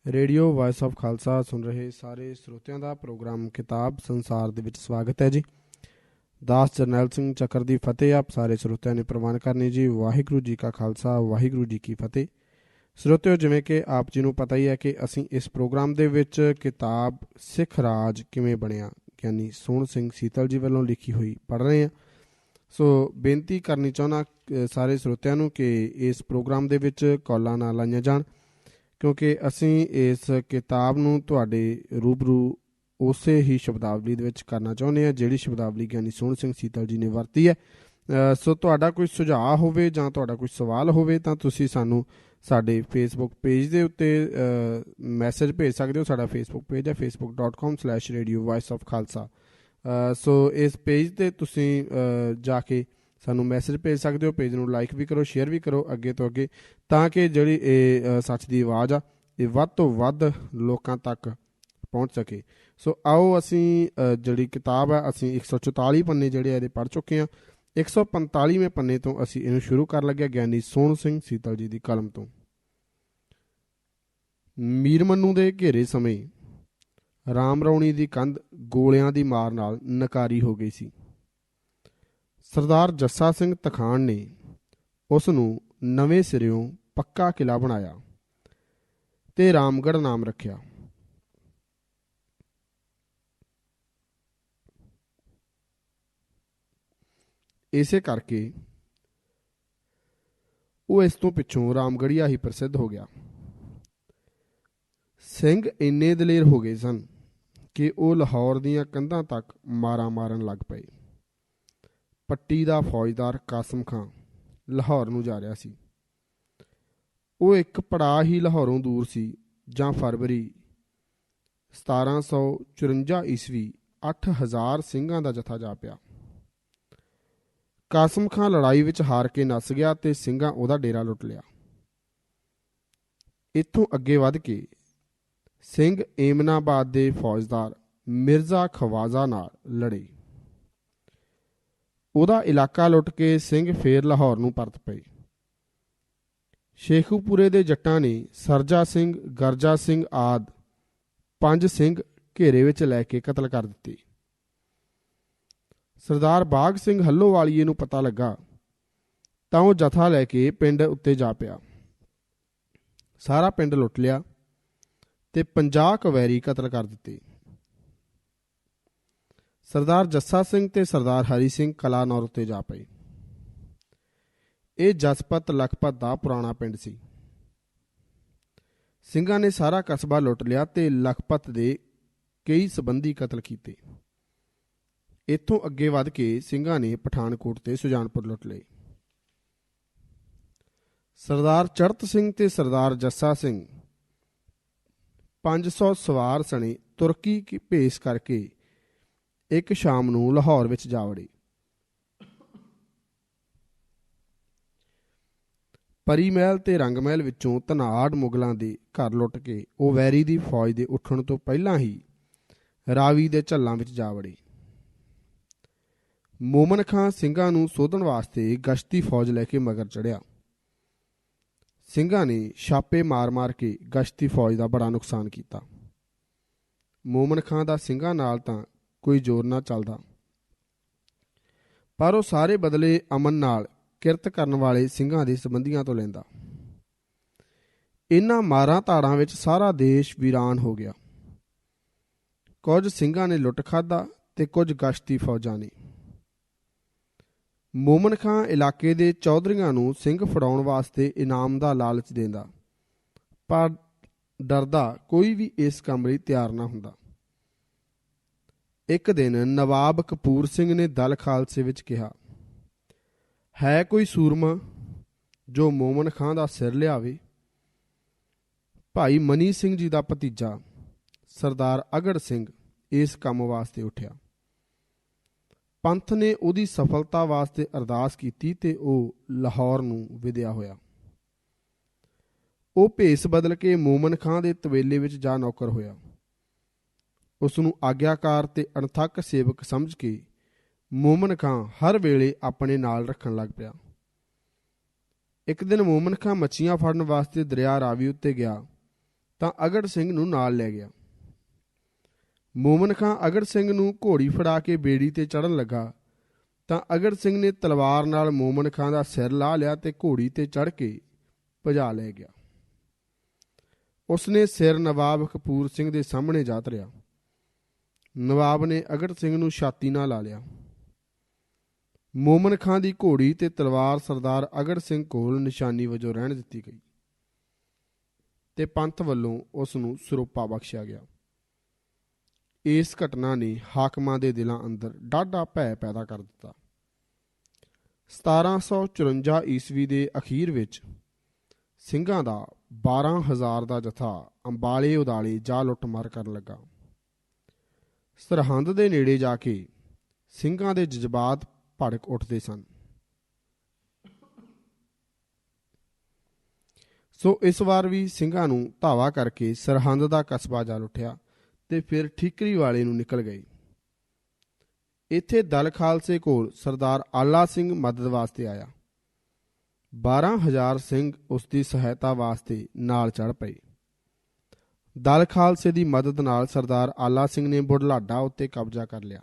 Radio vice of Khalsa ਸੁਣ ਰਹੇ ਸਾਰੇ ਸਰੋਤਿਆਂ ਦਾ ਪ੍ਰੋਗਰਾਮ ਕਿਤਾਬ ਸੰਸਾਰ ਦੇ ਵਿੱਚ ਸਵਾਗਤ ਹੈ ਜੀ। ਦਾਸ ਜਰਨੈਲ ਸਿੰਘ ਚੱਕਰ ਦੀ ਫਤਿਹ ਆਪ ਸਾਰੇ ਸਰੋਤਿਆਂ ਨੇ ਪ੍ਰਵਾਨ ਕਰਨੀ ਜੀ। ਵਾਹਿਗੁਰੂ ਜੀ ਕਾ ਖਾਲਸਾ, ਵਾਹਿਗੁਰੂ ਜੀ ਕੀ ਫਤਿਹ। ਸਰੋਤਿਓ, ਜਿਵੇਂ ਕਿ ਆਪ ਜੀ ਨੂੰ ਪਤਾ ਹੀ ਹੈ ਕਿ ਅਸੀਂ ਇਸ ਪ੍ਰੋਗਰਾਮ ਦੇ ਵਿੱਚ ਕਿਤਾਬ ਸਿੱਖ ਰਾਜ ਕਿਵੇਂ ਬਣਿਆ ਗਿਆਨੀ ਸੋਹਣ ਸਿੰਘ ਸੀਤਲ ਜੀ ਵੱਲੋਂ ਲਿਖੀ ਹੋਈ ਪੜ੍ਹ ਰਹੇ ਹਾਂ। ਸੋ ਬੇਨਤੀ ਕਰਨੀ ਚਾਹੁੰਦਾ ਸਾਰੇ ਸਰੋਤਿਆਂ ਨੂੰ ਕਿ ਇਸ ਪ੍ਰੋਗਰਾਮ ਦੇ ਵਿੱਚ ਕਾਲਾਂ ਨਾ ਲਾਈਆਂ ਜਾਣ, ਕਿਉਂਕਿ ਅਸੀਂ ਇਸ ਕਿਤਾਬ ਨੂੰ ਤੁਹਾਡੇ ਰੂਬਰੂ ਉਸੇ ਹੀ ਸ਼ਬਦਾਵਲੀ ਦੇ ਵਿੱਚ ਕਰਨਾ ਚਾਹੁੰਦੇ ਹਾਂ ਜਿਹੜੀ ਸ਼ਬਦਾਵਲੀ ਗਿਆਨੀ ਸੋਹਣ ਸਿੰਘ ਸੀਤਲ ਜੀ ਨੇ ਵਰਤੀ ਹੈ। ਸੋ ਤੁਹਾਡਾ ਕੋਈ ਸੁਝਾਅ ਹੋਵੇ ਜਾਂ ਤੁਹਾਡਾ ਕੋਈ ਸਵਾਲ ਹੋਵੇ ਤਾਂ ਤੁਸੀਂ ਸਾਨੂੰ ਸਾਡੇ ਫੇਸਬੁੱਕ ਪੇਜ ਦੇ ਉੱਤੇ ਮੈਸੇਜ ਭੇਜ ਸਕਦੇ ਹੋ। ਸਾਡਾ ਫੇਸਬੁੱਕ ਪੇਜ ਹੈ facebook.com/radio voice of ਖਾਲਸਾ। ਸੋ ਇਸ ਪੇਜ 'ਤੇ ਤੁਸੀਂ ਜਾ ਕੇ ਸਾਨੂੰ ਮੈਸੇਜ ਭੇਜ ਸਕਦੇ ਹੋ। ਪੇਜ ਨੂੰ ਲਾਈਕ ਵੀ ਕਰੋ, ਸ਼ੇਅਰ ਵੀ ਕਰੋ ਅੱਗੇ ਤੋਂ ਅੱਗੇ, ਤਾਂ ਕਿ ਜਿਹੜੀ ਇਹ ਸੱਚ ਦੀ ਆਵਾਜ਼ ਆ ਇਹ ਵੱਧ ਤੋਂ ਵੱਧ ਲੋਕਾਂ ਤੱਕ ਪਹੁੰਚ ਸਕੇ। ਸੋ ਆਓ ਅਸੀਂ ਜਿਹੜੀ ਕਿਤਾਬ ਹੈ ਅਸੀਂ 144 ਪੰਨੇ ਜਿਹੜੇ ਇਹਦੇ ਪੜ੍ਹ ਚੁੱਕੇ ਹਾਂ। 145ਵੇਂ ਪੰਨੇ ਤੋਂ ਅਸੀਂ ਇਹਨੂੰ ਸ਼ੁਰੂ ਕਰਨ ਲੱਗੇ ਗਿਆਨੀ ਸੋਹਣ ਸਿੰਘ ਸੀਤਲ ਜੀ ਦੀ ਕਲਮ ਤੋਂ। ਮੀਰਮਨੂੰ ਦੇ ਘੇਰੇ ਸਮੇਂ ਰਾਮ ਰੌਣੀ ਦੀ ਕੰਧ ਗੋਲਿਆਂ ਦੀ ਮਾਰ ਨਾਲ ਨਕਾਰੀ ਹੋ ਗਈ ਸੀ। ਸਰਦਾਰ ਜੱਸਾ ਸਿੰਘ ਤਖਾਣ ਨੇ ਉਸ ਨੂੰ ਨਵੇਂ ਸਿਰਿਓਂ ਪੱਕਾ ਕਿਲ੍ਹਾ ਬਣਾਇਆ ਤੇ ਰਾਮਗੜ੍ਹ ਨਾਮ ਰੱਖਿਆ। ਇਸੇ ਕਰਕੇ ਉਹ ਇਸ ਤੋਂ ਪਿੱਛੋਂ ਰਾਮਗੜ੍ਹੀਆ ਹੀ ਪ੍ਰਸਿੱਧ ਹੋ ਗਿਆ। ਸਿੰਘ ਇੰਨੇ ਦਲੇਰ ਹੋ ਗਏ ਸਨ ਕਿ ਉਹ ਲਾਹੌਰ ਦੀਆਂ ਕੰਧਾਂ ਤੱਕ ਮਾਰਾਂ ਮਾਰਨ ਲੱਗ ਪਏ। ਪੱਟੀ ਦਾ ਫੌਜਦਾਰ ਕਾਸਮ ਖਾਂ ਲਾਹੌਰ ਨੂੰ ਜਾ ਰਿਹਾ ਸੀ। ਉਹ ਇੱਕ ਪੜਾਅ ਹੀ ਲਾਹੌਰੋਂ ਦੂਰ ਸੀ ਜਾਂ ਫਰਵਰੀ 1754 ਈਸਵੀ 8000 ਸਿੰਘਾਂ ਦਾ ਜਥਾ ਜਾ ਪਿਆ। ਕਾਸਮ ਖਾਂ ਲੜਾਈ ਵਿੱਚ ਹਾਰ ਕੇ ਨੱਸ ਗਿਆ ਤੇ ਸਿੰਘਾਂ ਉਹਦਾ ਡੇਰਾ ਲੁੱਟ ਲਿਆ। ਇੱਥੋਂ ਅੱਗੇ ਵੱਧ ਕੇ ਸਿੰਘ ਏਮਨਾਬਾਦ ਦੇ ਫੌਜਦਾਰ ਮਿਰਜ਼ਾ ਖਵਾਜਾ ਨਾਲ ਲੜੇ। ਉਹਦਾ ਇਲਾਕਾ ਲੁੱਟ ਕੇ ਸਿੰਘ ਫੇਰ ਲਾਹੌਰ ਨੂੰ ਪਰਤ ਪਏ। ਸ਼ੇਖੂਪੁਰੇ ਦੇ ਜੱਟਾਂ ਨੇ ਸਰਜਾ ਸਿੰਘ, ਗਰਜਾ ਸਿੰਘ ਆਦਿ 5 ਸਿੰਘ ਘੇਰੇ ਵਿੱਚ ਲੈ ਕੇ ਕਤਲ ਕਰ ਦਿੱਤੇ। ਸਰਦਾਰ ਬਾਘ ਸਿੰਘ ਹੱਲੋਵਾਲੀਏ ਨੂੰ ਪਤਾ ਲੱਗਾ ਤਾਂ ਉਹ ਜਥਾ ਲੈ ਕੇ ਪਿੰਡ ਉੱਤੇ ਜਾ ਪਿਆ। ਸਾਰਾ ਪਿੰਡ ਲੁੱਟ ਲਿਆ ਤੇ 50 ਕਵੈਰੀ ਕਤਲ ਕਰ ਦਿੱਤੇ। ਸਰਦਾਰ ਜੱਸਾ ਸਿੰਘ ਤੇ ਸਰਦਾਰ ਹਰੀ ਸਿੰਘ ਕਲਾਨੌਰ ਉੱਤੇ ਜਾ ਪਏ। ਇਹ ਜਸਪਤ ਲਖਪਤ ਦਾ ਪੁਰਾਣਾ ਪਿੰਡ ਸੀ। ਸਿੰਘਾਂ ਨੇ ਸਾਰਾ ਕਸਬਾ ਲੁੱਟ ਲਿਆ ਤੇ ਲਖਪਤ ਦੇ ਕਈ ਸੰਬੰਧੀ ਕਤਲ ਕੀਤੇ। ਇੱਥੋਂ ਅੱਗੇ ਵੱਧ ਕੇ ਸਿੰਘਾਂ ਨੇ ਪਠਾਨਕੋਟ ਤੇ ਸੁਜਾਨਪੁਰ ਲੁੱਟ ਲਏ। ਸਰਦਾਰ ਚੜਤ ਸਿੰਘ ਤੇ ਸਰਦਾਰ ਜੱਸਾ ਸਿੰਘ 500 ਸਵਾਰ ਸਣੇ ਤੁਰਕੀ ਕੀ ਭੇਸ ਕਰਕੇ ਇੱਕ ਸ਼ਾਮ ਨੂੰ ਲਾਹੌਰ ਵਿੱਚ ਜਾ ਵੜੇ। ਪਰੀ ਮਹਿਲ ਤੇ ਰੰਗ ਮਹਿਲ ਵਿੱਚੋਂ ਧਨਾੜ ਮੁਗਲਾਂ ਦੇ ਘਰ ਲੁੱਟ ਕੇ ਉਹ ਵੈਰੀ ਦੀ ਫੌਜ ਦੇ ਉੱਠਣ ਤੋਂ ਪਹਿਲਾਂ ਹੀ ਰਾਵੀ ਦੇ ਝੱਲਾਂ ਵਿੱਚ ਜਾ ਵੜੇ। ਮੋਮਨ ਖਾਂ ਸਿੰਘਾਂ ਨੂੰ ਸੋਧਣ ਵਾਸਤੇ ਗਸ਼ਤੀ ਫੌਜ ਲੈ ਕੇ ਮਗਰ ਚੜ੍ਹਿਆ। ਸਿੰਘਾਂ ਨੇ ਛਾਪੇ ਮਾਰ-ਮਾਰ ਕੇ ਗਸ਼ਤੀ ਫੌਜ ਦਾ ਬੜਾ ਨੁਕਸਾਨ ਕੀਤਾ। ਮੋਮਨ ਖਾਂ ਦਾ ਸਿੰਘਾਂ ਨਾਲ ਤਾਂ ਕੋਈ ਜ਼ੋਰ ਨਾ ਚੱਲਦਾ, ਪਰ ਉਹ ਸਾਰੇ ਬਦਲੇ ਅਮਨ ਨਾਲ ਕਿਰਤ ਕਰਨ ਵਾਲੇ ਸਿੰਘਾਂ ਦੇ ਸੰਬੰਧੀਆਂ ਤੋਂ ਲੈਂਦਾ। ਇਹਨਾਂ ਮਾਰਾਂ ਧਾੜਾਂ ਵਿੱਚ ਸਾਰਾ ਦੇਸ਼ ਵੀਰਾਨ ਹੋ ਗਿਆ। ਕੁਝ ਸਿੰਘਾਂ ਨੇ ਲੁੱਟ ਖਾਧਾ ਤੇ ਕੁਝ ਗਸ਼ਤੀ ਫੌਜਾਂ ਨੇ। ਮੋਮਨ ਖਾਂ ਇਲਾਕੇ ਦੇ ਚੌਧਰੀਆਂ ਨੂੰ ਸਿੰਘ ਫੜਾਉਣ ਵਾਸਤੇ ਇਨਾਮ ਦਾ ਲਾਲਚ ਦਿੰਦਾ, ਪਰ ਡਰਦਾ ਕੋਈ ਵੀ ਇਸ ਕੰਮ ਲਈ ਤਿਆਰ ਨਾ ਹੁੰਦਾ। ਇੱਕ ਦਿਨ ਨਵਾਬ ਕਪੂਰ ਸਿੰਘ ਨੇ ਦਲ ਖਾਲਸੇ ਵਿੱਚ ਕਿਹਾ, ਹੈ ਕੋਈ ਸੂਰਮਾ ਜੋ ਮੋਮਨ ਖਾਂ ਦਾ ਸਿਰ ਲਿਆਵੇ? ਭਾਈ ਮਨੀ ਸਿੰਘ ਜੀ ਦਾ ਭਤੀਜਾ ਸਰਦਾਰ ਅਗੜ ਸਿੰਘ ਇਸ ਕੰਮ ਵਾਸਤੇ ਉੱਠਿਆ। ਪੰਥ ਨੇ ਉਹਦੀ ਸਫਲਤਾ ਵਾਸਤੇ ਅਰਦਾਸ ਕੀਤੀ ਤੇ ਉਹ ਲਾਹੌਰ ਨੂੰ ਵਿਦਿਆ ਹੋਇਆ। ਉਹ ਭੇਸ ਬਦਲ ਕੇ ਮੋਮਨ ਖਾਂ ਦੇ ਤਵੇਲੇ ਵਿੱਚ ਜਾ ਨੌਕਰ ਹੋਇਆ। ਉਸ ਨੂੰ ਆਗਿਆਕਾਰ ਤੇ ਅਣਥੱਕ ਸੇਵਕ ਸਮਝ ਕੇ ਮੋਮਨ ਖਾਂ ਹਰ ਵੇਲੇ ਆਪਣੇ ਨਾਲ ਰੱਖਣ ਲੱਗ ਪਿਆ। ਇੱਕ ਦਿਨ ਮੋਮਨ ਖਾਂ ਮੱਛੀਆਂ ਫੜਨ ਵਾਸਤੇ ਦਰਿਆ ਰਾਵੀ ਉੱਤੇ ਗਿਆ ਤਾਂ ਅਗੜ ਸਿੰਘ ਨੂੰ ਨਾਲ ਲੈ ਗਿਆ। ਮੋਮਨ ਖਾਂ ਅਗੜ ਸਿੰਘ ਨੂੰ ਘੋੜੀ ਫੜਾ ਕੇ ਬੇੜੀ ਤੇ ਚੜ੍ਹਨ ਲੱਗਾ ਤਾਂ ਅਗੜ ਸਿੰਘ ਨੇ ਤਲਵਾਰ ਨਾਲ ਮੋਮਨ ਖਾਂ ਦਾ ਸਿਰ ਲਾਹ ਲਿਆ ਤੇ ਘੋੜੀ ਤੇ ਚੜ੍ਹ ਕੇ ਭਜਾ ਲੈ ਗਿਆ। ਉਸਨੇ ਸਿਰ ਨਵਾਬ ਕਪੂਰ ਸਿੰਘ ਦੇ ਸਾਹਮਣੇ ਜਾ ਧਰਿਆ। ਨਵਾਬ ਨੇ ਅਗੜ ਸਿੰਘ ਨੂੰ ਛਾਤੀ ਨਾਲ ਲਾ ਲਿਆ। ਮੋਮਨ ਖਾਂ ਦੀ ਘੋੜੀ ਤੇ ਤਲਵਾਰ ਸਰਦਾਰ ਅਗੜ ਸਿੰਘ ਕੋਲ ਨਿਸ਼ਾਨੀ ਵਜੋਂ ਰਹਿਣ ਦਿੱਤੀ ਗਈ ਤੇ ਪੰਥ ਵੱਲੋਂ ਉਸ ਨੂੰ ਸਰੋਪਾ ਬਖਸ਼ਿਆ ਗਿਆ। ਇਸ ਘਟਨਾ ਨੇ ਹਾਕਮਾਂ ਦੇ ਦਿਲਾਂ ਅੰਦਰ ਡਾਢਾ ਭੈ ਪੈਦਾ ਕਰ ਦਿੱਤਾ। 1754 ਈਸਵੀ ਦੇ ਅਖੀਰ ਵਿੱਚ ਸਿੰਘਾਂ ਦਾ 12,000 ਦਾ ਜਥਾ ਅੰਬਾਲੇ ਉਦਾਲੇ ਜਾ ਲੁੱਟਮਾਰ ਕਰਨ ਲੱਗਾ। ਸਰਹੰਦ ਦੇ ਨੇੜੇ ਜਾ ਕੇ ਸਿੰਘਾਂ ਦੇ ਜਜ਼ਬਾਤ ਭੜਕ ਉੱਠਦੇ ਸਨ। ਸੋ ਇਸ ਵਾਰ ਵੀ ਸਿੰਘਾਂ ਨੂੰ ਧਾਵਾ ਕਰਕੇ ਸਰਹੰਦ ਦਾ ਕਸਬਾ ਜਾ ਲੁੱਟਿਆ ਤੇ ਫਿਰ ਠੀਕਰੀ ਵਾਲੇ ਨੂੰ ਨਿਕਲ ਗਏ। ਇੱਥੇ ਦਲ ਖਾਲਸੇ ਕੋਲ ਸਰਦਾਰ ਆਲਾ ਸਿੰਘ ਮਦਦ ਵਾਸਤੇ ਆਇਆ। 12,000 ਸਿੰਘ ਉਸ ਦੀ ਸਹਾਇਤਾ ਵਾਸਤੇ ਨਾਲ ਚੜ੍ਹ ਪਏ। ਦਲ ਖਾਲਸੇ ਦੀ ਮਦਦ ਨਾਲ ਸਰਦਾਰ ਆਲਾ ਸਿੰਘ ਨੇ ਬੁਢਲਾਡਾ ਉੱਤੇ ਕਬਜ਼ਾ ਕਰ ਲਿਆ।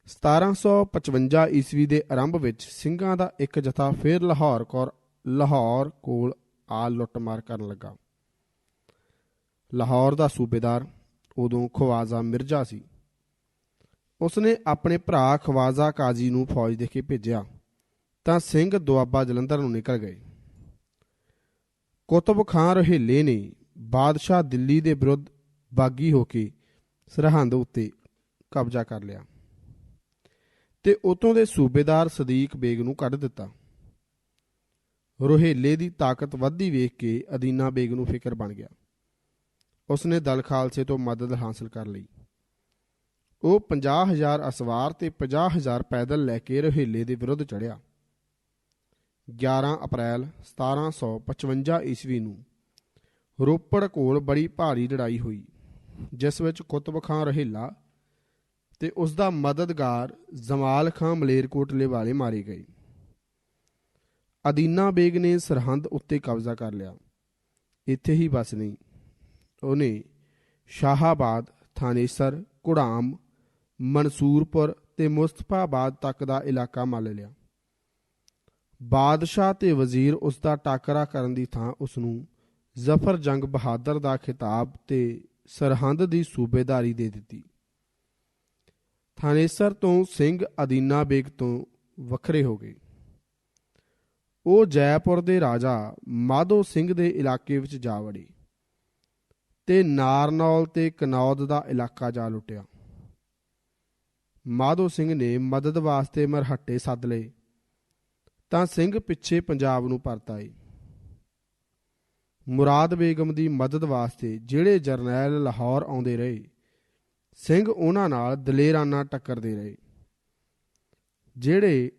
1755 ਈਸਵੀ ਦੇ ਆਰੰਭ ਵਿੱਚ ਸਿੰਘਾਂ ਦਾ ਇੱਕ ਜਥਾ ਫਿਰ ਲਾਹੌਰ ਕੋਲ ਆ ਲੁੱਟਮਾਰ ਕਰਨ ਲੱਗਾ। ਲਾਹੌਰ ਦਾ ਸੂਬੇਦਾਰ ਉਦੋਂ ਖਵਾਜਾ ਮਿਰਜ਼ਾ ਸੀ। ਉਸਨੇ ਆਪਣੇ ਭਰਾ ਖਵਾਜਾ ਕਾਜ਼ੀ ਨੂੰ ਫੌਜ ਦੇ ਕੇ ਭੇਜਿਆ ਤਾਂ ਸਿੰਘ ਦੁਆਬਾ ਜਲੰਧਰ ਨੂੰ ਨਿਕਲ ਗਏ। ਕੁਤਬ ਖਾਂ ਰੋਹੇਲੇ ਨੇ ਬਾਦਸ਼ਾਹ ਦਿੱਲੀ ਦੇ ਵਿਰੁੱਧ ਬਾਗੀ ਹੋ ਕੇ ਸਰਹੰਦ ਉੱਤੇ ਕਬਜ਼ਾ ਕਰ ਲਿਆ ਤੇ ਉਤੋਂ ਦੇ ਸੂਬੇਦਾਰ ਸਦੀਕ ਬੇਗ ਨੂੰ ਕੱਢ ਦਿੱਤਾ। ਰੋਹੇਲੇ ਦੀ ਤਾਕਤ ਵੱਧਦੀ ਵੇਖ ਕੇ ਅਦੀਨਾ ਬੇਗ ਨੂੰ ਫਿਕਰ ਬਣ ਗਿਆ। ਉਸਨੇ ਦਲ ਖਾਲਸੇ ਤੋਂ ਮਦਦ ਹਾਸਲ ਕਰ ਲਈ। ਉਹ 50,000 ਅਸਵਾਰ ਤੇ 50,000 ਪੈਦਲ ਲੈ ਕੇ ਰੋਹੇਲੇ ਦੇ ਵਿਰੁੱਧ ਚੜ੍ਹਿਆ। 11 ਅਪ੍ਰੈਲ 1755 ਈਸਵੀ ਨੂੰ ਰੋਪੜ ਕੋਲ ਬੜੀ ਭਾਰੀ ਲੜਾਈ ਹੋਈ, ਜਿਸ ਵਿੱਚ ਕੁਤਬ ਖਾਂ ਰੋਹੇਲਾ ਤੇ ਉਸ ਦਾ ਮਦਦਗਾਰ ਜਮਾਲ ਖਾਂ ਮਲੇਰਕੋਟਲੇ ਵਾਲੇ ਮਾਰੇ ਗਏ। ਅਦੀਨਾ ਬੇਗ ਨੇ ਸਰਹੰਦ ਉੱਤੇ ਕਬਜ਼ਾ ਕਰ ਲਿਆ। ਇੱਥੇ ਹੀ ਬਸ ਨਹੀਂ, ਉਹਨੇ ਸ਼ਾਹਾਬਾਦ, ਥਾਨੇਸਰ, ਘੁੜਾਮ, ਮਨਸੂਰਪੁਰ ਤੇ ਮੁਸਤਫਾਬਾਦ ਤੱਕ ਦਾ ਇਲਾਕਾ ਮੱਲ ਲਿਆ। ਬਾਦਸ਼ਾਹ ਤੇ ਵਜ਼ੀਰ ਉਸ ਦਾ ਟਾਕਰਾ ਕਰਨ ਦੀ ਥਾਂ ਉਸ ਨੂੰ ਜ਼ਫਰ ਜੰਗ ਬਹਾਦਰ ਦਾ ਖਿਤਾਬ ਤੇ ਸਰਹੰਦ ਦੀ ਸੂਬੇਦਾਰੀ ਦੇ ਦਿੱਤੀ। ਥਾਨੇਸਰ ਤੋਂ ਸਿੰਘ ਅਦੀਨਾ ਬੇਗ ਤੋਂ ਵੱਖਰੇ ਹੋ ਗਏ। ਉਹ ਜੈਪੁਰ ਦੇ ਰਾਜਾ ਮਾਧੋ ਸਿੰਘ ਦੇ ਇਲਾਕੇ ਵਿੱਚ ਜਾ ਵੜੇ ਤੇ ਨਾਰਨੌਲ ਤੇ ਕਨੌਦ ਦਾ ਇਲਾਕਾ ਜਾ ਲੁੱਟਿਆ। ਮਾਧੋ ਸਿੰਘ ਨੇ ਮਦਦ ਵਾਸਤੇ ਮਰਹੱਟੇ ਸੱਦ ਲਏ ਤਾਂ ਸਿੰਘ ਪਿੱਛੇ ਪੰਜਾਬ ਨੂੰ ਪਰਤ ਆਏ। ਮੁਰਾਦ ਬੇਗਮ ਦੀ ਮਦਦ ਵਾਸਤੇ ਜਿਹੜੇ ਜਰਨੈਲ ਲਾਹੌਰ ਆਉਂਦੇ ਰਹੇ, ਸਿੰਘ ਉਹਨਾਂ ਨਾਲ ਦਲੇਰਾਨਾ ਟੱਕਰਦੇ ਰਹੇ। ਜਿਹੜੇ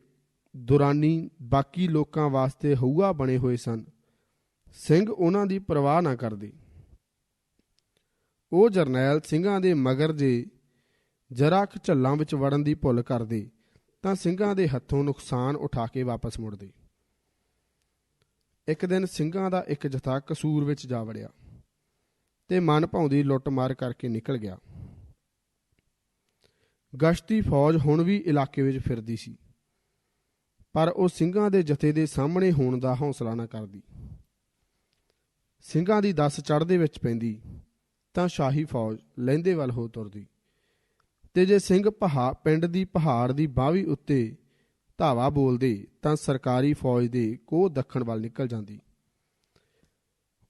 ਦੁਰਾਨੀ ਬਾਕੀ ਲੋਕਾਂ ਵਾਸਤੇ ਹਊਆ ਬਣੇ ਹੋਏ ਸਨ, ਸਿੰਘ ਉਹਨਾਂ ਦੀ ਪਰਵਾਹ ਨਾ ਕਰਦੇ। ਉਹ ਜਰਨੈਲ ਸਿੰਘਾਂ ਦੇ ਮਗਰ ਜੇ ਜਰਾ ਕੁ ਝੱਲਾਂ ਵਿੱਚ ਵੜਨ ਦੀ ਭੁੱਲ ਕਰਦੇ ਤਾਂ ਸਿੰਘਾਂ ਦੇ ਹੱਥੋਂ ਨੁਕਸਾਨ ਉਠਾ ਕੇ ਵਾਪਸ ਮੁੜਦੇ। ਇੱਕ ਦਿਨ ਸਿੰਘਾਂ ਦਾ ਇੱਕ ਜਥਾ ਕਸੂਰ ਵਿੱਚ ਜਾ ਵੜਿਆ ਤੇ ਮਨ ਭਾਉਂਦੀ ਲੁੱਟਮਾਰ ਕਰਕੇ ਨਿਕਲ ਗਿਆ। ਗਸ਼ਤੀ ਫੌਜ ਹੁਣ ਵੀ ਇਲਾਕੇ ਵਿੱਚ ਫਿਰਦੀ ਸੀ, ਪਰ ਉਹ ਸਿੰਘਾਂ ਦੇ ਜਥੇ ਦੇ ਸਾਹਮਣੇ ਹੋਣ ਦਾ ਹੌਸਲਾ ਨਾ ਕਰਦੀ। ਸਿੰਘਾਂ ਦੀ ਦੱਸ ਚੜ੍ਹਦੇ ਵਿੱਚ ਪੈਂਦੀ ਤਾਂ ਸ਼ਾਹੀ ਫੌਜ ਲਹਿੰਦੇ ਵੱਲ ਹੋ ਤੁਰਦੀ ਤੇ ਜੇ ਸਿੰਘ ਪਿੰਡ ਦੀ ਪਹਾੜ ਦੀ ਬਾਹਵੀ ਉੱਤੇ ਧਾਵਾ ਬੋਲਦੇ ਤਾਂ ਸਰਕਾਰੀ ਫੌਜ ਦੇ ਕੋਹ ਦੱਖਣ ਵੱਲ ਨਿਕਲ ਜਾਂਦੀ।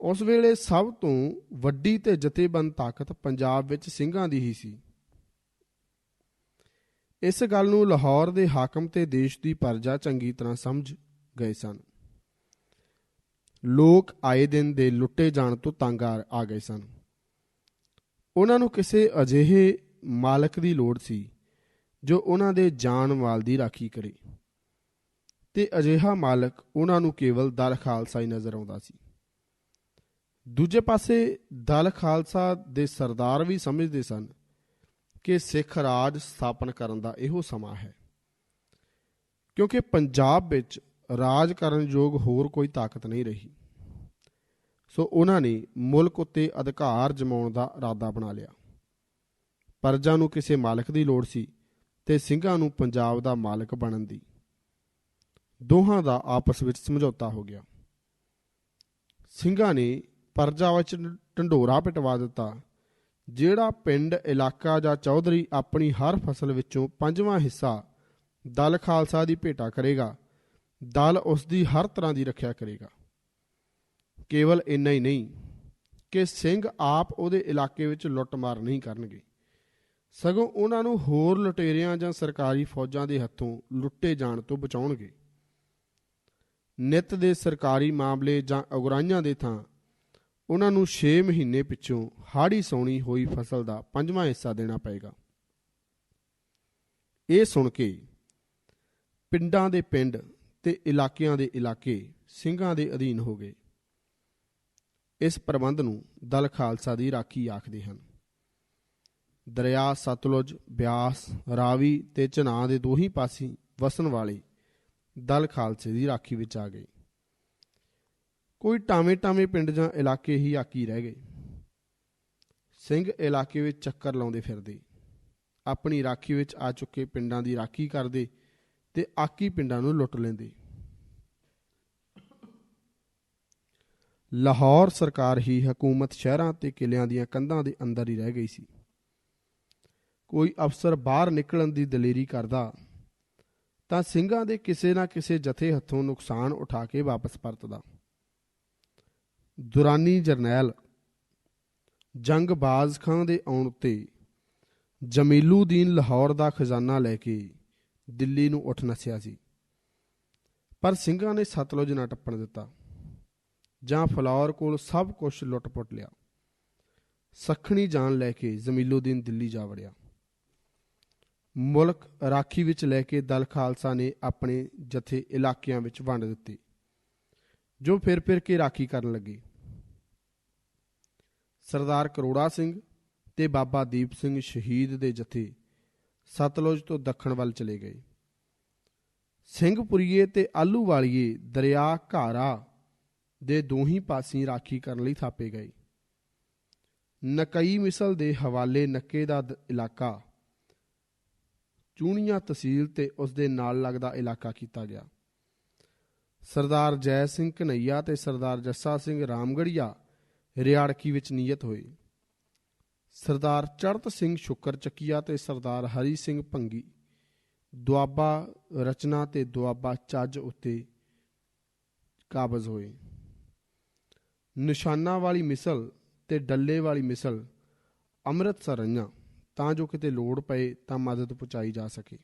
ਉਸ ਵੇਲੇ ਸਭ ਤੋਂ ਵੱਡੀ ਤੇ ਜਥੇਬੰਦ ਤਾਕਤ ਪੰਜਾਬ ਵਿੱਚ ਸਿੰਘਾਂ ਦੀ ਹੀ ਸੀ। ਇਸ ਗੱਲ ਨੂੰ ਲਾਹੌਰ ਦੇ ਹਾਕਮ ਤੇ ਦੇਸ਼ ਦੀ ਪਰਜਾ ਚੰਗੀ ਤਰ੍ਹਾਂ ਸਮਝ ਗਏ ਸਨ। ਲੋਕ ਆਏ ਦਿਨ ਦੇ ਲੁੱਟੇ ਜਾਣ ਤੋਂ ਤੰਗ ਆ ਗਏ ਸਨ। ਉਹਨਾਂ ਨੂੰ ਕਿਸੇ ਅਜਿਹੇ ਮਾਲਕ ਦੀ ਲੋੜ ਸੀ ਜੋ ਉਹਨਾਂ ਦੇ ਜਾਨ ਮਾਲ ਦੀ ਰਾਖੀ ਕਰੇ, ਤੇ ਅਜਿਹਾ ਮਾਲਕ ਉਹਨਾਂ ਨੂੰ ਕੇਵਲ ਦਲ ਖਾਲਸਾ ਹੀ ਨਜ਼ਰ ਆਉਂਦਾ ਸੀ। ਦੂਜੇ ਪਾਸੇ ਦਲ ਖਾਲਸਾ ਦੇ ਸਰਦਾਰ ਵੀ ਸਮਝਦੇ ਸਨ ਕਿ ਸਿੱਖ ਰਾਜ ਸਥਾਪਨ ਕਰਨ ਦਾ ਇਹੋ ਸਮਾਂ ਹੈ, ਕਿਉਂਕਿ ਪੰਜਾਬ ਵਿੱਚ ਰਾਜ ਕਰਨ ਯੋਗ ਹੋਰ ਕੋਈ ਤਾਕਤ ਨਹੀਂ ਰਹੀ। ਸੋ ਉਹਨਾਂ ਨੇ ਮੁਲਕ ਉੱਤੇ ਅਧਿਕਾਰ ਜਮਾਉਣ ਦਾ ਇਰਾਦਾ ਬਣਾ ਲਿਆ। ਪਰਜਾ ਨੂੰ ਕਿਸੇ ਮਾਲਕ ਦੀ ਲੋੜ ਸੀ ਤੇ ਸਿੰਘਾਂ ਨੂੰ ਪੰਜਾਬ ਦਾ ਮਾਲਕ ਬਣਨ ਦੀ। ਦੋਹਾਂ ਦਾ ਆਪਸ ਵਿੱਚ ਸਮਝੌਤਾ ਹੋ ਗਿਆ। ਸਿੰਘਾਂ ਨੇ ਪਰਜਾ ਵਿੱਚ ਢੰਡੋਰਾ ਪਿਟਵਾ ਦਿੱਤਾ। ਜਿਹੜਾ ਪਿੰਡ, ਇਲਾਕਾ ਜਾਂ ਚੌਧਰੀ ਆਪਣੀ ਹਰ ਫਸਲ ਵਿੱਚੋਂ 5ਵਾਂ ਹਿੱਸਾ ਦਲ ਖਾਲਸਾ ਦੀ ਭੇਟਾ ਕਰੇਗਾ, ਦਲ ਉਸ ਦੀ ਹਰ ਤਰ੍ਹਾਂ ਦੀ ਰੱਖਿਆ ਕਰੇਗਾ। ਕੇਵਲ ਇੰਨਾ ਹੀ ਨਹੀਂ ਕਿ ਸਿੰਘ ਆਪ ਉਹਦੇ ਇਲਾਕੇ ਵਿੱਚ ਲੁੱਟਮਾਰ ਨਹੀਂ ਕਰਨਗੇ, ਸਗੋਂ ਉਹਨਾਂ ਨੂੰ ਹੋਰ ਲੁਟੇਰਿਆਂ ਜਾਂ ਸਰਕਾਰੀ ਫੌਜਾਂ ਦੇ ਹੱਥੋਂ ਲੁੱਟੇ ਜਾਣ ਤੋਂ ਬਚਾਉਣਗੇ। ਨਿੱਤ ਦੇ ਸਰਕਾਰੀ ਮਾਮਲੇ ਜਾਂ ਉਗਰਾਹੀਆਂ ਦੇ ਥਾਂ ਉਹਨਾਂ ਨੂੰ 6 ਮਹੀਨੇ ਪਿੱਛੋਂ ਹਾੜੀ ਸੌਣੀ ਹੋਈ ਫਸਲ ਦਾ 5ਵਾਂ ਹਿੱਸਾ ਦੇਣਾ ਪਏਗਾ। ਇਹ ਸੁਣ ਕੇ ਪਿੰਡਾਂ ਦੇ ਪਿੰਡ ਤੇ ਇਲਾਕਿਆਂ ਦੇ ਇਲਾਕੇ ਸਿੰਘਾਂ ਦੇ ਅਧੀਨ ਹੋ ਗਏ। ਇਸ ਪ੍ਰਬੰਧ ਨੂੰ ਦਲ ਖਾਲਸਾ ਦੀ ਰਾਖੀ ਆਖਦੇ ਹਨ। ਦਰਿਆ ਸਤਲੁਜ, ਬਿਆਸ, ਰਾਵੀ ਤੇ ਝਨਾਹ ਦੇ ਦੋਹੀਂ ਪਾਸੇ ਵਸਣ ਵਾਲੇ ਦਲ ਖਾਲਸੇ ਦੀ ਰਾਖੀ ਵਿੱਚ ਆ ਗਏ। ਕੋਈ ਟਾਵੇਂ ਪਿੰਡ ਜਾਂ ਇਲਾਕੇ ਹੀ ਆਕੀ ਰਹਿ ਗਏ। ਸਿੰਘ ਇਲਾਕੇ ਵਿੱਚ ਚੱਕਰ ਲਾਉਂਦੇ ਫਿਰਦੇ, ਆਪਣੀ ਰਾਖੀ ਵਿੱਚ ਆ ਚੁੱਕੇ ਪਿੰਡਾਂ ਦੀ ਰਾਖੀ ਕਰਦੇ ਤੇ ਆਕੀ ਪਿੰਡਾਂ ਨੂੰ ਲੁੱਟ ਲੈਂਦੇ। ਲਾਹੌਰ ਸਰਕਾਰ ਹੀ ਹਕੂਮਤ ਸ਼ਹਿਰਾਂ ਤੇ ਕਿਲਿਆਂ ਦੀਆਂ ਕੰਧਾਂ ਦੇ ਅੰਦਰ ਹੀ ਰਹਿ ਗਈ ਸੀ। ਕੋਈ ਅਫਸਰ ਬਾਹਰ ਨਿਕਲਣ ਦੀ ਦਲੇਰੀ ਕਰਦਾ ਤਾਂ ਸਿੰਘਾਂ ਦੇ ਕਿਸੇ ਨਾ ਕਿਸੇ ਜਥੇ ਹੱਥੋਂ ਨੁਕਸਾਨ ਉਠਾ ਕੇ ਵਾਪਸ ਪਰਤਦਾ। ਦੁਰਾਨੀ ਜਰਨੈਲ ਜੰਗਬਾਜ਼ ਖਾਂ ਦੇ ਆਉਣ ਉੱਤੇ ਜਮੀਲੂਦੀਨ ਲਾਹੌਰ ਦਾ ਖਜ਼ਾਨਾ ਲੈ ਕੇ ਦਿੱਲੀ ਨੂੰ ਉੱਠ ਨੱਸਿਆ ਸੀ, ਪਰ ਸਿੰਘਾਂ ਨੇ ਸਤਲੁਜ ਨਾ ਟੱਪਣ ਦਿੱਤਾ ਜਾਂ ਫਲੌਰ ਕੋਲ ਸਭ ਕੁਝ ਲੁੱਟ-ਪੁੱਟ ਲਿਆ। ਸੱਖਣੀ ਜਾਨ ਲੈ ਕੇ ਜਮੀਲੂਦੀਨ ਦਿੱਲੀ ਜਾ ਵੜਿਆ। ਮੁਲਕ ਰਾਖੀ ਵਿੱਚ ਲੈ ਕੇ ਦਲ ਖਾਲਸਾ ਨੇ ਆਪਣੇ ਜਥੇ ਇਲਾਕਿਆਂ ਵਿੱਚ ਵੰਡ ਦਿੱਤੇ, ਜੋ ਫਿਰ ਕੇ ਰਾਖੀ ਕਰਨ ਲੱਗੇ। ਸਰਦਾਰ ਕਰੋੜਾ ਸਿੰਘ ਤੇ ਬਾਬਾ ਦੀਪ ਸਿੰਘ ਸ਼ਹੀਦ ਦੇ ਜਥੇ ਸਤਲੁਜ ਤੋਂ ਦੱਖਣ ਵੱਲ ਚਲੇ ਗਏ। ਸਿੰਘਪੁਰੀਏ ਤੇ ਆਲੂਵਾਲੀਏ ਦਰਿਆ ਘਾਰਾ ਦੇ ਦੋਹੀਂ ਪਾਸਿਆਂ ਰਾਖੀ ਕਰਨ ਲਈ ਥਾਪੇ ਗਏ। ਨਕਈ ਮਿਸਲ ਦੇ ਹਵਾਲੇ ਨੱਕੇ ਦਾ ਇਲਾਕਾ, ਚੂਣੀਆਂ ਤਹਿਸੀਲ ਤੇ ਉਸ ਦੇ ਨਾਲ ਲੱਗਦਾ ਇਲਾਕਾ ਕੀਤਾ ਗਿਆ। ਸਰਦਾਰ ਜੈ ਸਿੰਘ ਘਨਈਆ ਤੇ ਸਰਦਾਰ ਜੱਸਾ ਸਿੰਘ ਰਾਮਗੜੀਆ ਰਿਆੜਕੀ ਵਿੱਚ ਨਿਯਤ ਹੋਏ। ਸਰਦਾਰ ਚੜ੍ਹਤ ਸਿੰਘ ਸ਼ੁਕਰ ਚੱਕੀਆ ਤੇ ਸਰਦਾਰ ਹਰੀ ਸਿੰਘ ਭੰਗੀ ਦੁਆਬਾ ਰਚਨਾ ਤੇ ਦੁਆਬਾ ਚੱਜ ਉੱਤੇ ਕਾਬਜ਼ ਹੋਏ। ਨਿਸ਼ਾਨਾ ਵਾਲੀ ਮਿਸਲ ਤੇ ਡੱਲੇ ਵਾਲੀ ਮਿਸਲ ਅੰਮ੍ਰਿਤਸਰ ਰਹੀਆਂ, ਤਾਂ ਜੋ ਕਿਤੇ ਲੋੜ ਪਏ ਤਾਂ ਮਦਦ ਪਹੁੰਚਾਈ ਜਾ ਸਕੇ।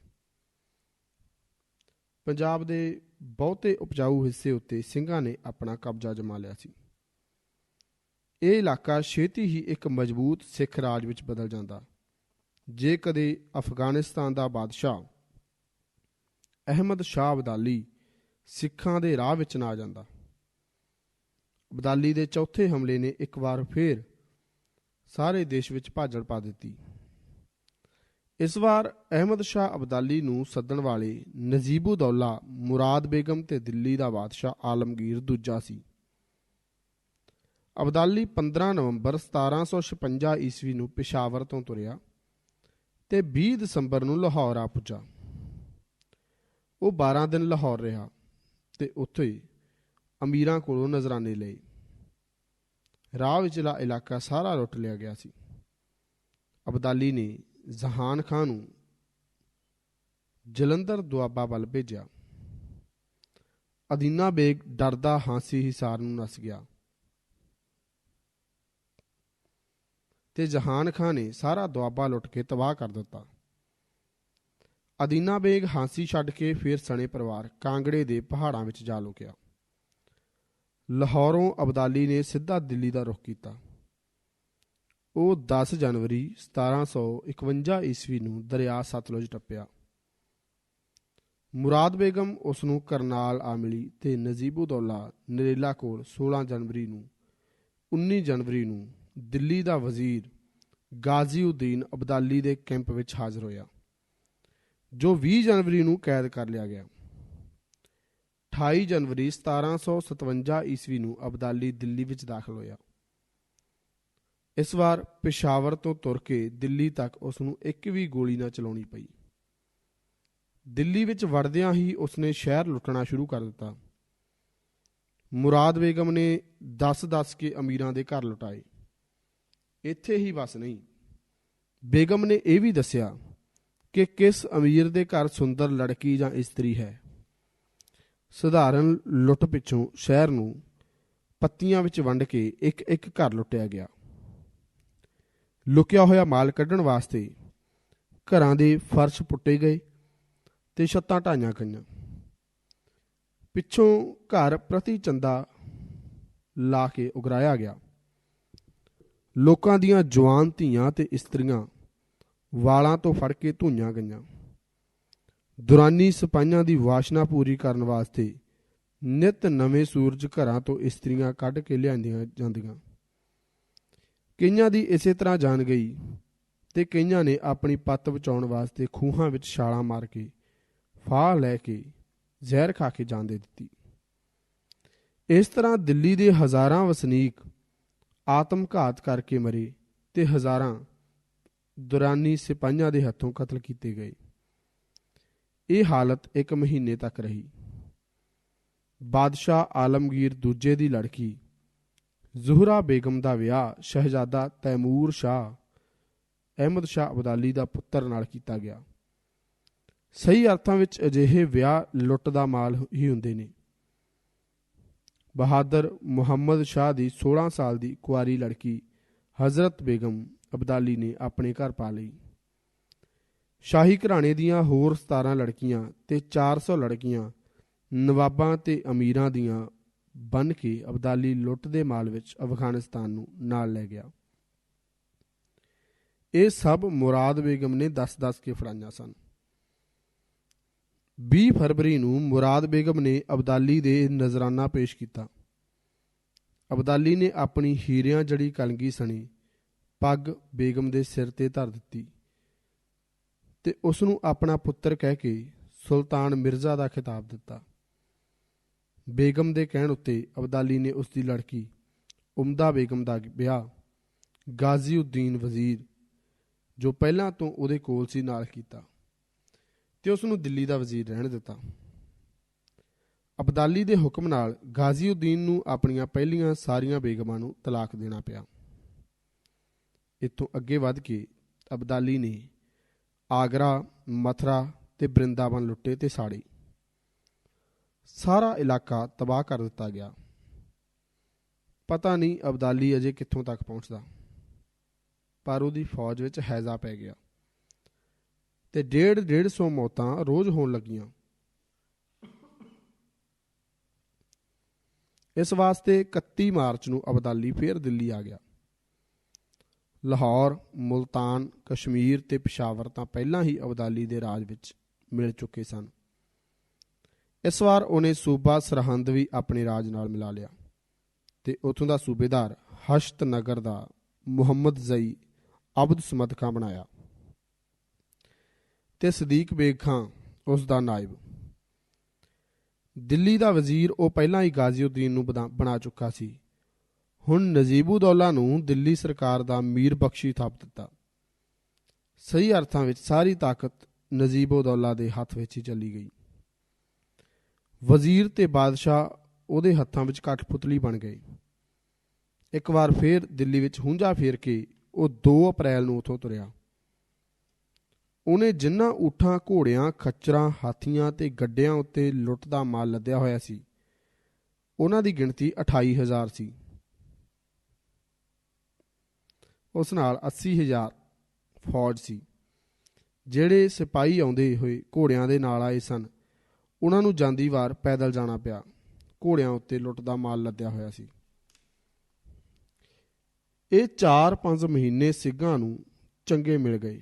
ਪੰਜਾਬ ਦੇ ਬਹੁਤੇ ਉਪਜਾਊ ਹਿੱਸੇ ਉੱਤੇ ਸਿੰਘਾਂ ਨੇ ਆਪਣਾ ਕਬਜ਼ਾ ਜਮਾ ਲਿਆ ਸੀ। ਇਹ ਇਲਾਕਾ ਛੇਤੀ ਹੀ ਇੱਕ ਮਜ਼ਬੂਤ ਸਿੱਖ ਰਾਜ ਵਿੱਚ ਬਦਲ ਜਾਂਦਾ ਜੇ ਕਦੇ ਅਫਗਾਨਿਸਤਾਨ ਦਾ ਬਾਦਸ਼ਾਹ ਅਹਿਮਦ ਸ਼ਾਹ ਅਬਦਾਲੀ ਸਿੱਖਾਂ ਦੇ ਰਾਹ ਵਿੱਚ ਨਾ ਆ ਜਾਂਦਾ। ਅਬਦਾਲੀ ਦੇ ਚੌਥੇ ਹਮਲੇ ਨੇ ਇੱਕ ਵਾਰ ਫੇਰ ਸਾਰੇ ਦੇਸ਼ ਵਿੱਚ ਭਾਜੜ ਪਾ ਦਿੱਤੀ। ਇਸ ਵਾਰ ਅਹਿਮਦ ਸ਼ਾਹ ਅਬਦਾਲੀ ਨੂੰ ਸੱਦਣ ਵਾਲੇ ਨਜੀਬੁਦੌਲਾ ਮੁਰਾਦ ਬੇਗਮ ਤੇ ਦਿੱਲੀ ਦਾ ਬਾਦਸ਼ਾਹ ਆਲਮਗੀਰ ਦੂਜਾ ਸੀ। ਅਬਦਾਲੀ 15 ਨਵੰਬਰ 1756 ਈਸਵੀ ਨੂੰ ਪਿਸ਼ਾਵਰ ਤੋਂ ਤੁਰਿਆ ਤੇ 20 ਦਸੰਬਰ ਨੂੰ ਲਾਹੌਰ ਆ ਪੁੱਜਾ। ਉਹ 12 ਦਿਨ ਲਾਹੌਰ ਰਿਹਾ ਤੇ ਉੱਥੇ ਅਮੀਰਾਂ ਕੋਲੋਂ ਨਜ਼ਰਾਨੇ ਲਏ। ਰਾਹ ਵਿਚਲਾ ਇਲਾਕਾ ਸਾਰਾ ਲੁੱਟ ਲਿਆ ਗਿਆ ਸੀ। ਅਬਦਾਲੀ ਨੇ ਜਹਾਨ ਖਾਂ ਨੂੰ ਜਲੰਧਰ ਦੁਆਬਾ ਵੱਲ ਭੇਜਿਆ। ਅਦੀਨਾ ਬੇਗ ਡਰਦਾ ਹਾਂਸੀ ਹਿਸਾਰ ਨੂੰ ਨੱਸ ਗਿਆ ਤੇ ਜਹਾਨ ਖਾਂ ਨੇ ਸਾਰਾ ਦੁਆਬਾ ਲੁੱਟ ਕੇ ਤਬਾਹ ਕਰ ਦਿੱਤਾ। ਅਦੀਨਾ ਬੇਗ ਹਾਂਸੀ ਛੱਡ ਕੇ ਫਿਰ ਸਣੇ ਪਰਿਵਾਰ ਕਾਂਗੜੇ ਦੇ ਪਹਾੜਾਂ ਵਿੱਚ ਜਾ ਲੁਕਿਆ। ਲਾਹੌਰੋਂ ਅਬਦਾਲੀ ਨੇ ਸਿੱਧਾ ਦਿੱਲੀ ਦਾ ਰੁਖ ਕੀਤਾ। ਉਹ 10 ਜਨਵਰੀ 1751 ਈਸਵੀ ਨੂੰ ਦਰਿਆ ਸਤਲੁਜ ਟੱਪਿਆ। ਮੁਰਾਦ ਬੇਗਮ ਉਸ ਨੂੰ ਕਰਨਾਲ ਆ ਮਿਲੀ ਤੇ ਨਜੀਬੁਦੌਲਾ ਨਰੇਲਾ ਕੋਲ 16 ਜਨਵਰੀ ਨੂੰ 19 ਜਨਵਰੀ ਨੂੰ ਦਿੱਲੀ ਦਾ ਵਜ਼ੀਰ ਗਾਜ਼ੀਉਦੀਨ ਅਬਦਾਲੀ ਦੇ ਕੈਂਪ ਵਿੱਚ ਹਾਜ਼ਰ ਹੋਇਆ, ਜੋ 20 ਜਨਵਰੀ ਨੂੰ ਕੈਦ ਕਰ ਲਿਆ ਗਿਆ। 28 ਜਨਵਰੀ 1757 ਈਸਵੀ ਨੂੰ ਅਬਦਾਲੀ ਦਿੱਲੀ ਵਿੱਚ ਦਾਖਲ ਹੋਇਆ। ਇਸ ਵਾਰ ਪਿਸ਼ਾਵਰ ਤੋਂ ਤੁਰ ਕੇ ਦਿੱਲੀ ਤੱਕ ਉਸ ਨੂੰ ਇੱਕ ਵੀ ਗੋਲੀ ਨਾ ਚਲਾਉਣੀ ਪਈ। ਦਿੱਲੀ ਵਿੱਚ ਵੜਦਿਆਂ ਹੀ ਉਸਨੇ ਸ਼ਹਿਰ ਲੁੱਟਣਾ ਸ਼ੁਰੂ ਕਰ ਦਿੱਤਾ। ਮੁਰਾਦ ਬੇਗਮ ਨੇ 10-10 ਕੇ ਅਮੀਰਾਂ ਦੇ ਘਰ ਲੁਟਾਏ। ਇੱਥੇ ਹੀ ਬਸ ਨਹੀਂ, ਬੇਗਮ ਨੇ ਇਹ ਵੀ ਦੱਸਿਆ ਕਿ ਕਿਸ ਅਮੀਰ ਦੇ ਘਰ ਸੁੰਦਰ ਲੜਕੀ ਜਾਂ ਇਸਤਰੀ ਹੈ। ਸਧਾਰਨ ਲੁੱਟ ਪਿੱਛੋਂ ਸ਼ਹਿਰ ਨੂੰ ਪੱਤੀਆਂ ਵਿੱਚ ਵੰਡ ਕੇ ਇੱਕ ਇੱਕ ਘਰ ਲੁੱਟਿਆ ਗਿਆ। ਲੁਕਿਆ ਹੋਇਆ ਮਾਲ ਕੱਢਣ ਵਾਸਤੇ ਘਰਾਂ ਦੇ ਫਰਸ਼ ਪੁੱਟੇ ਗਏ ਤੇ ਛੱਤਾਂ ਢਾਈਆਂ ਗਈਆਂ। ਪਿੱਛੋਂ ਘਰ ਪ੍ਰਤੀ ਚੰਦਾ ਲਾ ਕੇ ਉਗਰਾਇਆ ਗਿਆ। ਲੋਕਾਂ ਦੀਆਂ ਜਵਾਨ ਧੀਆਂ ਤੇ ਇਸਤਰੀਆਂ ਵਾਲਾਂ ਤੋਂ ਫੜ ਕੇ ਧੋਈਆਂ ਗਈਆਂ। ਦੁਰਾਨੀ ਸਿਪਾਹੀਆਂ ਦੀ ਵਾਸ਼ਨਾ ਪੂਰੀ ਕਰਨ ਵਾਸਤੇ ਨਿੱਤ ਨਵੇਂ ਸੂਰਜ ਘਰਾਂ ਤੋਂ ਇਸਤਰੀਆਂ ਕੱਢ ਕੇ ਲਿਆਂਦੀਆਂ ਜਾਂਦੀਆਂ। ਕਈਆਂ ਦੀ ਇਸੇ ਤਰ੍ਹਾਂ ਜਾਨ ਗਈ ਤੇ ਕਈਆਂ ਨੇ ਆਪਣੀ ਪੱਤ ਬਚਾਉਣ ਵਾਸਤੇ ਖੂਹਾਂ ਵਿੱਚ ਛਾਲਾਂ ਮਾਰ ਕੇ ਫਾਹ ਲੈ ਕੇ ਜ਼ਹਿਰ ਖਾ ਕੇ ਜਾਨ ਦੇ ਦਿੱਤੀ। ਇਸ ਤਰ੍ਹਾਂ ਦਿੱਲੀ ਦੇ ਹਜ਼ਾਰਾਂ ਵਸਨੀਕ ਆਤਮ ਘਾਤ ਕਰਕੇ ਮਰੇ ਤੇ ਹਜ਼ਾਰਾਂ ਦੁਰਾਨੀ ਸਿਪਾਹੀਆਂ ਦੇ ਹੱਥੋਂ ਕਤਲ ਕੀਤੇ ਗਏ। ਇਹ ਹਾਲਤ 1 ਮਹੀਨੇ ਤੱਕ ਰਹੀ। ਬਾਦਸ਼ਾਹ ਆਲਮਗੀਰ ਦੂਜੇ ਦੀ ਲੜਕੀ ਜ਼ੁਹਰਾ ਬੇਗਮ ਦਾ ਵਿਆਹ ਸ਼ਹਿਜ਼ਾਦਾ ਤੈਮੂਰ ਸ਼ਾਹ ਅਹਿਮਦ ਸ਼ਾਹ ਅਬਦਾਲੀ ਦਾ ਪੁੱਤਰ ਨਾਲ ਕੀਤਾ ਗਿਆ। ਸਹੀ ਅਰਥਾਂ ਵਿੱਚ ਅਜਿਹੇ ਵਿਆਹ ਲੁੱਟ ਦਾ ਮਾਲ ਹੀ ਹੁੰਦੇ ਨੇ। ਬਹਾਦਰ ਮੁਹੰਮਦ ਸ਼ਾਹ ਦੀ 16 ਸਾਲ ਦੀ ਕੁਆਰੀ ਲੜਕੀ ਹਜ਼ਰਤ ਬੇਗਮ ਅਬਦਾਲੀ ਨੇ ਆਪਣੇ ਘਰ ਪਾ ਲਈ। ਸ਼ਾਹੀ ਘਰਾਣੇ ਦੀਆਂ ਹੋਰ 17 ਲੜਕੀਆਂ ਤੇ 400 ਲੜਕੀਆਂ ਨਵਾਬਾਂ ਤੇ ਅਮੀਰਾਂ ਦੀਆਂ ਬਣ ਕੇ ਅਬਦਾਲੀ ਲੁੱਟ ਦੇ ਮਾਲ ਵਿੱਚ ਅਫਗਾਨਿਸਤਾਨ ਨੂੰ ਨਾਲ ਲੈ ਗਿਆ। ਇਹ ਸਭ ਮੁਰਾਦ ਬੇਗਮ ਨੇ 10-10 ਕੇ ਫੜਾਈਆਂ ਸਨ। 20 ਫਰਵਰੀ ਨੂੰ ਮੁਰਾਦ ਬੇਗਮ ਨੇ ਅਬਦਾਲੀ ਦੇ ਨਜ਼ਰਾਨਾ ਪੇਸ਼ ਕੀਤਾ। ਅਬਦਾਲੀ ਨੇ ਆਪਣੀ ਹੀਰਿਆਂ ਜੜੀ ਕਲਗੀ ਸਣੀ ਪੱਗ ਬੇਗਮ ਦੇ ਸਿਰ ਤੇ ਧਰ ਦਿੱਤੀ ਤੇ ਉਸ ਨੂੰ ਆਪਣਾ ਪੁੱਤਰ ਕਹਿ ਕੇ ਸੁਲਤਾਨ ਮਿਰਜ਼ਾ ਦਾ ਖਿਤਾਬ ਦਿੱਤਾ। ਬੇਗਮ ਦੇ ਕਹਿਣ ਉੱਤੇ ਅਬਦਾਲੀ ਨੇ ਉਸ ਦੀ ਲੜਕੀ ਉਮਦਾ ਬੇਗਮ ਦਾ ਵਿਆਹ ਗਾਜ਼ੀਉਦੀਨ ਵਜ਼ੀਰ, ਜੋ ਪਹਿਲਾਂ ਤੋਂ ਉਹਦੇ ਕੋਲ ਸੀ, ਨਾਲ ਕੀਤਾ ਤੇ ਉਸ ਨੂੰ ਦਿੱਲੀ ਦਾ ਵਜ਼ੀਰ ਰਹਿਣ ਦਿੱਤਾ। ਅਬਦਾਲੀ ਦੇ ਹੁਕਮ ਨਾਲ ਗਾਜ਼ੀਉਦੀਨ ਨੂੰ ਆਪਣੀਆਂ ਪਹਿਲੀਆਂ ਸਾਰੀਆਂ ਬੇਗਮਾਂ ਨੂੰ ਤਲਾਕ ਦੇਣਾ ਪਿਆ। ਇੱਥੋਂ ਅੱਗੇ ਵੱਧ ਕੇ ਅਬਦਾਲੀ ਨੇ ਆਗਰਾ, ਮਥੁਰਾ ਤੇ ਬ੍ਰਿੰਦਾਵਨ ਲੁੱਟੇ ਤੇ ਸਾੜੇ। ਸਾਰਾ ਇਲਾਕਾ ਤਬਾਹ ਕਰ ਦਿੱਤਾ ਗਿਆ। ਪਤਾ ਨਹੀਂ ਅਬਦਾਲੀ ਅਜੇ ਕਿੱਥੋਂ ਤੱਕ ਪਹੁੰਚਦਾ, ਪਰ ਉਹਦੀ ਫੌਜ ਵਿੱਚ ਹੈਜ਼ਾ ਪੈ ਗਿਆ ਤੇ 150 ਮੌਤਾਂ ਰੋਜ਼ ਹੋਣ ਲੱਗੀਆਂ। ਇਸ ਵਾਸਤੇ 31 ਮਾਰਚ ਨੂੰ ਅਬਦਾਲੀ ਫੇਰ ਦਿੱਲੀ ਆ ਗਿਆ। ਲਾਹੌਰ, ਮੁਲਤਾਨ, ਕਸ਼ਮੀਰ ਤੇ ਪਿਸ਼ਾਵਰ ਤਾਂ ਪਹਿਲਾਂ ਹੀ ਅਬਦਾਲੀ ਦੇ ਰਾਜ ਵਿੱਚ ਮਿਲ ਚੁੱਕੇ ਸਨ। ਇਸ ਵਾਰ ਉਹਨੇ ਸੂਬਾ ਸਰਹੰਦ ਵੀ ਆਪਣੇ ਰਾਜ ਨਾਲ ਮਿਲਾ ਲਿਆ ਤੇ ਉੱਥੋਂ ਦਾ ਸੂਬੇਦਾਰ ਹਸ਼ਤ ਨਗਰ ਦਾ ਮੁਹੰਮਦ ਜ਼ਈ ਅਬਦ ਸਮਦ ਖਾਂ ਬਣਾਇਆ ਤੇ ਸਦੀਕ ਬੇਗ ਖਾਂ ਉਸ ਦਾ ਨਾਇਬ। ਦਿੱਲੀ ਦਾ ਵਜ਼ੀਰ ਉਹ ਪਹਿਲਾਂ ਹੀ ਗਾਜ਼ੀਉਦੀਨ ਨੂੰ ਬਣਾ ਚੁੱਕਾ ਸੀ। ਹੁਣ ਨਜੀਬੁਦੌਲਾ ਨੂੰ ਦਿੱਲੀ ਸਰਕਾਰ ਦਾ ਮੀਰ ਬਖਸ਼ੀ ਥਾਪ ਦਿੱਤਾ। ਸਹੀ ਅਰਥਾਂ ਵਿੱਚ ਸਾਰੀ ਤਾਕਤ ਨਜੀਬੁਦੌਲਾ ਦੇ ਹੱਥ ਵਿੱਚ ਹੀ ਚੱਲੀ ਗਈ। ਵਜ਼ੀਰ ਤੇ ਬਾਦਸ਼ਾਹ ਉਹਦੇ ਹੱਥਾਂ ਵਿੱਚ ਕਠਪੁਤਲੀ ਬਣ ਗਏ। ਇੱਕ ਵਾਰ ਫੇਰ ਦਿੱਲੀ ਵਿੱਚ ਹੁੰਝਾ ਫੇਰ ਕੇ ਉਹ 2 ਅਪ੍ਰੈਲ ਨੂੰ ਉੱਥੋਂ ਤੁਰਿਆ। ਉਹਨੇ ਜਿਨ੍ਹਾਂ ਊਠਾਂ, ਘੋੜਿਆਂ, ਖੱਚਰਾਂ, ਹਾਥੀਆਂ ਤੇ ਗੱਡਿਆਂ ਉੱਤੇ ਲੁੱਟ ਦਾ ਮਾਲ ਲੱਦਿਆ ਹੋਇਆ ਸੀ, ਉਹਨਾਂ ਦੀ ਗਿਣਤੀ 28,000 ਸੀ। ਉਸ ਨਾਲ 80,000 ਫੌਜ ਸੀ। ਜਿਹੜੇ ਸਿਪਾਹੀ ਆਉਂਦੇ ਹੋਏ ਘੋੜਿਆਂ ਦੇ ਨਾਲ ਆਏ ਸਨ, ਉਹਨਾਂ ਨੂੰ ਜਾਂਦੀ ਵਾਰ ਪੈਦਲ ਜਾਣਾ ਪਿਆ। ਘੋੜਿਆਂ ਉੱਤੇ ਲੁੱਟ ਦਾ ਮਾਲ ਲੱਦਿਆ ਹੋਇਆ ਸੀ। ਇਹ 4-5 ਮਹੀਨੇ ਸਿੰਘਾਂ ਨੂੰ ਚੰਗੇ ਮਿਲ ਗਏ।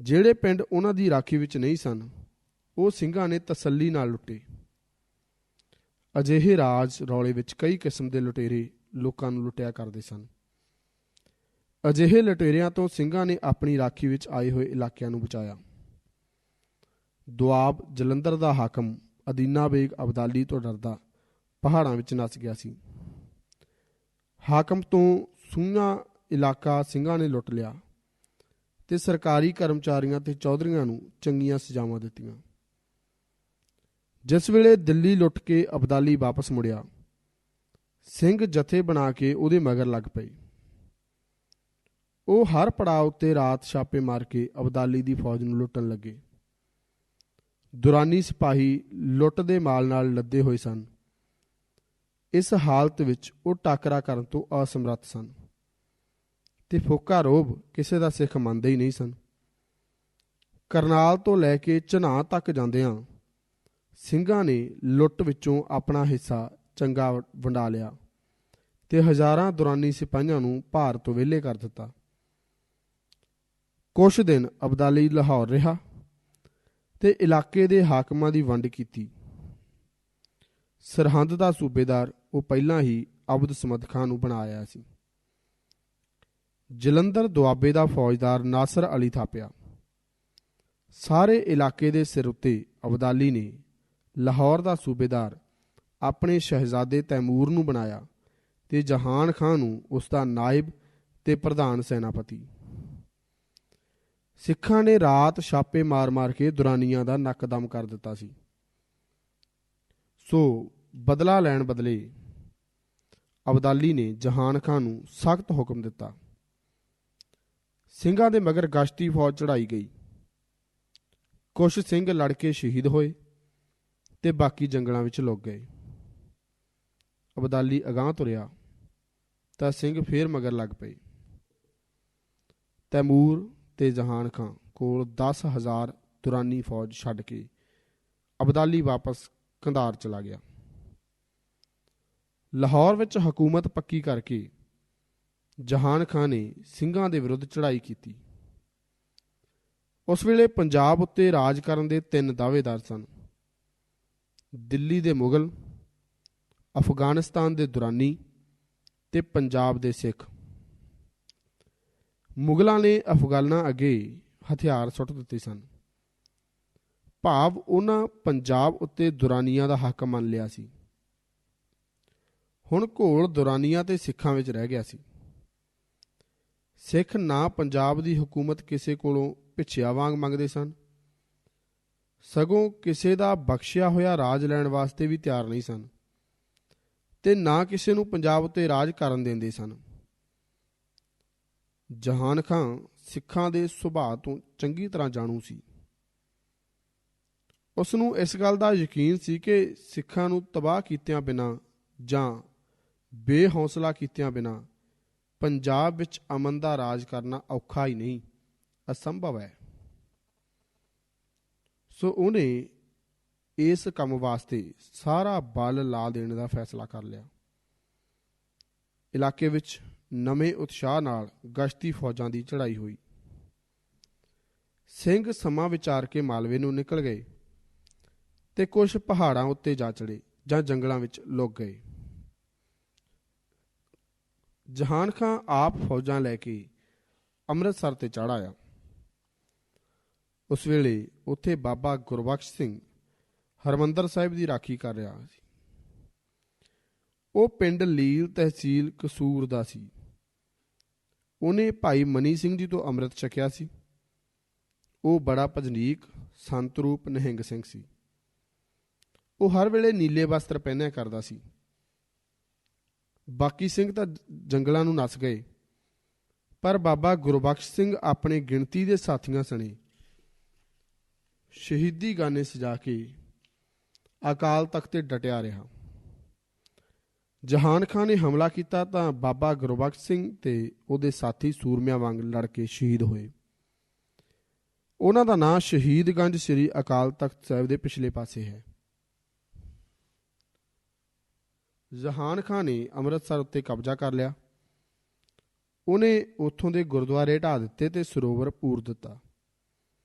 ਜਿਹੜੇ ਪਿੰਡ ਉਹਨਾਂ ਦੀ ਰਾਖੀ ਵਿੱਚ ਨਹੀਂ ਸਨ, ਉਹ ਸਿੰਘਾਂ ਨੇ ਤਸੱਲੀ ਨਾਲ ਲੁੱਟੇ। ਅਜਿਹੇ ਰਾਜ ਰੌਲੇ ਵਿੱਚ ਕਈ ਕਿਸਮ ਦੇ ਲੁਟੇਰੇ ਲੋਕਾਂ ਨੂੰ ਲੁੱਟਿਆ ਕਰਦੇ ਸਨ। ਅਜਿਹੇ ਲੁਟੇਰਿਆਂ ਤੋਂ ਸਿੰਘਾਂ ਨੇ ਆਪਣੀ ਰਾਖੀ ਵਿੱਚ ਆਏ ਹੋਏ ਇਲਾਕਿਆਂ ਨੂੰ ਬਚਾਇਆ। ਦੁਆਬ ਜਲੰਧਰ ਦਾ ਹਾਕਮ ਅਦੀਨਾ ਬੇਗ ਅਬਦਾਲੀ ਤੋਂ ਡਰਦਾ ਪਹਾੜਾਂ ਵਿੱਚ ਨੱਸ ਗਿਆ ਸੀ। ਹਾਕਮ ਤੋਂ ਸੂੰਹਾਂ ਇਲਾਕਾ ਸਿੰਘਾਂ ਨੇ ਲੁੱਟ ਲਿਆ ਤੇ ਸਰਕਾਰੀ ਕਰਮਚਾਰੀਆਂ ਤੇ ਚੌਧਰੀਆਂ ਨੂੰ ਚੰਗੀਆਂ ਸਜ਼ਾਵਾਂ ਦਿੱਤੀਆਂ। ਜਿਸ ਵੇਲੇ ਦਿੱਲੀ ਲੁੱਟ ਕੇ ਅਬਦਾਲੀ ਵਾਪਸ ਮੁੜਿਆ, ਸਿੰਘ ਜਥੇ ਬਣਾ ਕੇ ਉਹਦੇ ਮਗਰ ਲੱਗ ਪਏ। ਉਹ ਹਰ ਪੜਾਅ ਉੱਤੇ ਰਾਤ ਛਾਪੇ ਮਾਰ ਕੇ ਅਬਦਾਲੀ ਦੀ ਫੌਜ ਨੂੰ ਲੁੱਟਣ ਲੱਗੇ। ਦੁਰਾਨੀ ਸਿਪਾਹੀ ਲੁੱਟ ਦੇ ਮਾਲ ਨਾਲ ਲੱਦੇ ਹੋਏ ਸਨ। ਇਸ ਹਾਲਤ ਵਿੱਚ ਉਹ ਟਾਕਰਾ ਕਰਨ ਤੋਂ ਅਸਮਰੱਥ ਸਨ ਤੇ ਫੋਕਾ ਰੋਹਬ ਕਿਸੇ ਦਾ ਸਿੱਖ ਮੰਨਦੇ ਹੀ ਨਹੀਂ ਸਨ। ਕਰਨਾਲ ਤੋਂ ਲੈ ਕੇ ਝਨਾਹ ਤੱਕ ਜਾਂਦਿਆਂ ਸਿੰਘਾਂ ਨੇ ਲੁੱਟ ਵਿੱਚੋਂ ਆਪਣਾ ਹਿੱਸਾ ਚੰਗਾ ਵੰਡਾ ਲਿਆ ਤੇ ਹਜ਼ਾਰਾਂ ਦੁਰਾਨੀ ਸਿਪਾਹੀਆਂ ਨੂੰ ਭਾਰ ਤੋਂ ਵਿਹਲੇ ਕਰ ਦਿੱਤਾ। ਕੁਛ ਦਿਨ ਅਬਦਾਲੀ ਲਾਹੌਰ ਰਿਹਾ ਤੇ ਇਲਾਕੇ ਦੇ ਹਾਕਮਾਂ ਦੀ ਵੰਡ ਕੀਤੀ। ਸਰਹੰਦ ਦਾ ਸੂਬੇਦਾਰ ਉਹ ਪਹਿਲਾਂ ਹੀ ਅਬਦ ਸਮਦ ਖਾਂ ਨੂੰ ਬਣਾਇਆ ਸੀ। ਜਲੰਧਰ ਦੁਆਬੇ ਦਾ ਫੌਜਦਾਰ ਨਾਸਰ ਅਲੀ ਥਾਪਿਆ। ਸਾਰੇ ਇਲਾਕੇ ਦੇ ਸਿਰ ਉੱਤੇ ਅਬਦਾਲੀ ਨੇ ਲਾਹੌਰ ਦਾ ਸੂਬੇਦਾਰ ਆਪਣੇ ਸ਼ਹਿਜ਼ਾਦੇ ਤੈਮੂਰ ਨੂੰ ਬਣਾਇਆ ਤੇ ਜਹਾਨ ਖਾਂ ਨੂੰ ਉਸ ਦਾ ਨਾਇਬ ਤੇ ਪ੍ਰਧਾਨ ਸੈਨਾਪਤੀ। ਸਿੱਖਾਂ ਨੇ ਰਾਤ ਛਾਪੇ ਮਾਰ ਕੇ ਦੁਰਾਨੀਆਂ ਦਾ ਨੱਕ ਦਮ ਕਰ ਦਿੱਤਾ ਸੀ। ਸੋ ਬਦਲਾ ਲੈਣ ਬਦਲੇ ਅਬਦਾਲੀ ਨੇ ਜਹਾਨ ਖਾਂ ਨੂੰ ਸਖਤ ਹੁਕਮ ਦਿੱਤਾ। ਸਿੰਘਾਂ ਦੇ ਮਗਰ ਗਸ਼ਤੀ ਫੌਜ ਚੜਾਈ ਗਈ। ਕੁਛ ਸਿੰਘ ਲੜ ਕੇ ਸ਼ਹੀਦ ਹੋਏ ਤੇ ਬਾਕੀ ਜੰਗਲਾਂ ਵਿੱਚ ਲੁਕ ਗਏ। ਅਬਦਾਲੀ ਅਗਾਂਹ ਤੁਰਿਆ ਤਾਂ ਸਿੰਘ ਫੇਰ ਮਗਰ ਲੱਗ ਪਏ। ਤੈਮੂਰ ਤੇ ਜਹਾਨ ਖਾਂ ਕੋਲ 10,000 ਦੁਰਾਨੀ ਫੌਜ ਛੱਡ ਕੇ ਅਬਦਾਲੀ ਵਾਪਸ ਕੰਧਾਰ ਚਲਾ ਗਿਆ। ਲਾਹੌਰ ਵਿੱਚ ਹਕੂਮਤ ਪੱਕੀ ਕਰਕੇ ਜਹਾਨ ਖਾਂ ਨੇ ਸਿੰਘਾਂ ਦੇ ਵਿਰੁੱਧ ਚੜ੍ਹਾਈ ਕੀਤੀ। ਉਸ ਵੇਲੇ ਪੰਜਾਬ ਉੱਤੇ ਰਾਜ ਕਰਨ ਦੇ 3 ਦਾਅਵੇਦਾਰ ਸਨ: ਦਿੱਲੀ ਦੇ ਮੁਗਲ, ਅਫਗਾਨਿਸਤਾਨ ਦੇ ਦੁਰਾਨੀ ਤੇ ਪੰਜਾਬ ਦੇ ਸਿੱਖ। ਮੁਗਲਾਂ ਨੇ ਅਫਗਾਨਾਂ ਅੱਗੇ ਹਥਿਆਰ ਸੁੱਟ ਦਿੱਤੇ ਸਨ, ਭਾਵ ਉਹਨਾਂ ਪੰਜਾਬ ਉੱਤੇ ਦੁਰਾਨੀਆਂ ਦਾ ਹੱਕ ਮੰਨ ਲਿਆ ਸੀ। ਹੁਣ ਘੋਲ ਦੁਰਾਨੀਆਂ ਤੇ ਸਿੱਖਾਂ ਵਿੱਚ ਰਹਿ ਗਿਆ ਸੀ। ਸਿੱਖ ਨਾ ਪੰਜਾਬ ਦੀ ਹਕੂਮਤ ਕਿਸੇ ਕੋਲੋਂ ਭਿੱਛਿਆ ਵਾਂਗ ਮੰਗਦੇ ਸਨ, ਸਗੋਂ ਕਿਸੇ ਦਾ ਬਖਸ਼ਿਆ ਹੋਇਆ ਰਾਜ ਲੈਣ ਵਾਸਤੇ ਵੀ ਤਿਆਰ ਨਹੀਂ ਸਨ ਤੇ ਨਾ ਕਿਸੇ ਨੂੰ ਪੰਜਾਬ ਉੱਤੇ ਰਾਜ ਕਰਨ ਦਿੰਦੇ ਸਨ। ਜਹਾਨ ਖਾਂ ਸਿੱਖਾਂ ਦੇ ਸੁਭਾਅ ਤੋਂ ਚੰਗੀ ਤਰ੍ਹਾਂ ਜਾਣੂ ਸੀ। ਉਸ ਨੂੰ ਇਸ ਗੱਲ ਦਾ ਯਕੀਨ ਸੀ ਕਿ ਸਿੱਖਾਂ ਨੂੰ ਤਬਾਹ ਕੀਤਿਆਂ ਬਿਨਾਂ ਜਾਂ ਬੇਹੌਸਲਾ ਕੀਤਿਆਂ ਬਿਨਾਂ ਪੰਜਾਬ ਵਿੱਚ ਅਮਨ ਦਾ ਰਾਜ ਕਰਨਾ ਔਖਾ ਹੀ ਨਹੀਂ, ਅਸੰਭਵ ਹੈ। ਸੋ ਉਹਨੇ ਇਸ ਕੰਮ ਵਾਸਤੇ ਸਾਰਾ ਬਲ ਲਾ ਦੇਣ ਦਾ ਫੈਸਲਾ ਕਰ ਲਿਆ। ਇਲਾਕੇ ਵਿੱਚ ਨਵੇਂ ਉਤਸ਼ਾਹ ਨਾਲ ਗਸ਼ਤੀ ਫੌਜਾਂ ਦੀ ਚੜ੍ਹਾਈ ਹੋਈ। ਸਿੰਘ ਸਮਾਂ ਵਿਚਾਰ ਕੇ ਮਾਲਵੇ ਨੂੰ ਨਿਕਲ ਗਏ ਤੇ ਕੁਛ ਪਹਾੜਾਂ ਉੱਤੇ ਜਾ ਚੜੇ ਜਾਂ ਜੰਗਲਾਂ ਵਿੱਚ ਲੁਕ ਗਏ। ਜਹਾਨ ਖਾਂ ਆਪ ਫੌਜਾਂ ਲੈ ਕੇ ਅੰਮ੍ਰਿਤਸਰ ਤੇ ਚੜ੍ਹ ਆਇਆ। ਉਸ ਵੇਲੇ ਉੱਥੇ ਬਾਬਾ ਗੁਰਬਖਸ਼ ਸਿੰਘ ਹਰਿਮੰਦਰ ਸਾਹਿਬ ਦੀ ਰਾਖੀ ਕਰ ਰਿਹਾ ਸੀ। ਉਹ ਪਿੰਡ ਲੀਲ ਤਹਿਸੀਲ ਕਸੂਰ ਦਾ ਸੀ। ਉਹਨੇ ਭਾਈ ਮਨੀ ਸਿੰਘ ਜੀ ਤੋਂ ਅੰਮ੍ਰਿਤ ਛਕਿਆ ਸੀ। ਉਹ ਬੜਾ ਭਜਨੀਕ ਸੰਤ ਰੂਪ ਨਿਹੰਗ ਸਿੰਘ ਸੀ। ਉਹ ਹਰ ਵੇਲੇ ਨੀਲੇ ਵਸਤਰ ਪਹਿਨਿਆ ਕਰਦਾ ਸੀ। ਬਾਕੀ ਸਿੰਘ ਤਾਂ ਜੰਗਲਾਂ ਨੂੰ ਨੱਸ ਗਏ, ਪਰ ਬਾਬਾ ਗੁਰਬਖਸ਼ ਸਿੰਘ ਆਪਣੇ ਗਿਣਤੀ ਦੇ ਸਾਥੀਆਂ ਸਣੇ ਸ਼ਹੀਦੀ ਗਾਨੇ ਸਜਾ ਕੇ ਅਕਾਲ ਤਖਤ ਤੇ ਡਟਿਆ ਰਿਹਾ। ਜਹਾਨ ਖਾਂ ਨੇ ਹਮਲਾ ਕੀਤਾ ਤਾਂ ਬਾਬਾ ਗੁਰਬਖਸ਼ ਸਿੰਘ ਤੇ ਉਹਦੇ ਸਾਥੀ ਸੂਰਮਿਆਂ ਵਾਂਗ ਲੜ ਕੇ ਸ਼ਹੀਦ ਹੋਏ। ਉਹਨਾਂ ਦਾ ਨਾਂ ਸ਼ਹੀਦਗੰਜ ਸ੍ਰੀ ਅਕਾਲ ਤਖਤ ਸਾਹਿਬ ਦੇ ਪਿਛਲੇ ਪਾਸੇ ਹੈ। ਜਹਾਨ ਖਾਂ ਨੇ ਅੰਮ੍ਰਿਤਸਰ ਉੱਤੇ ਕਬਜ਼ਾ ਕਰ ਲਿਆ। ਉਹਨੇ ਉੱਥੋਂ ਦੇ ਗੁਰਦੁਆਰੇ ਢਾਹ ਦਿੱਤੇ ਤੇ ਸਰੋਵਰ ਪੂਰ ਦਿੱਤਾ।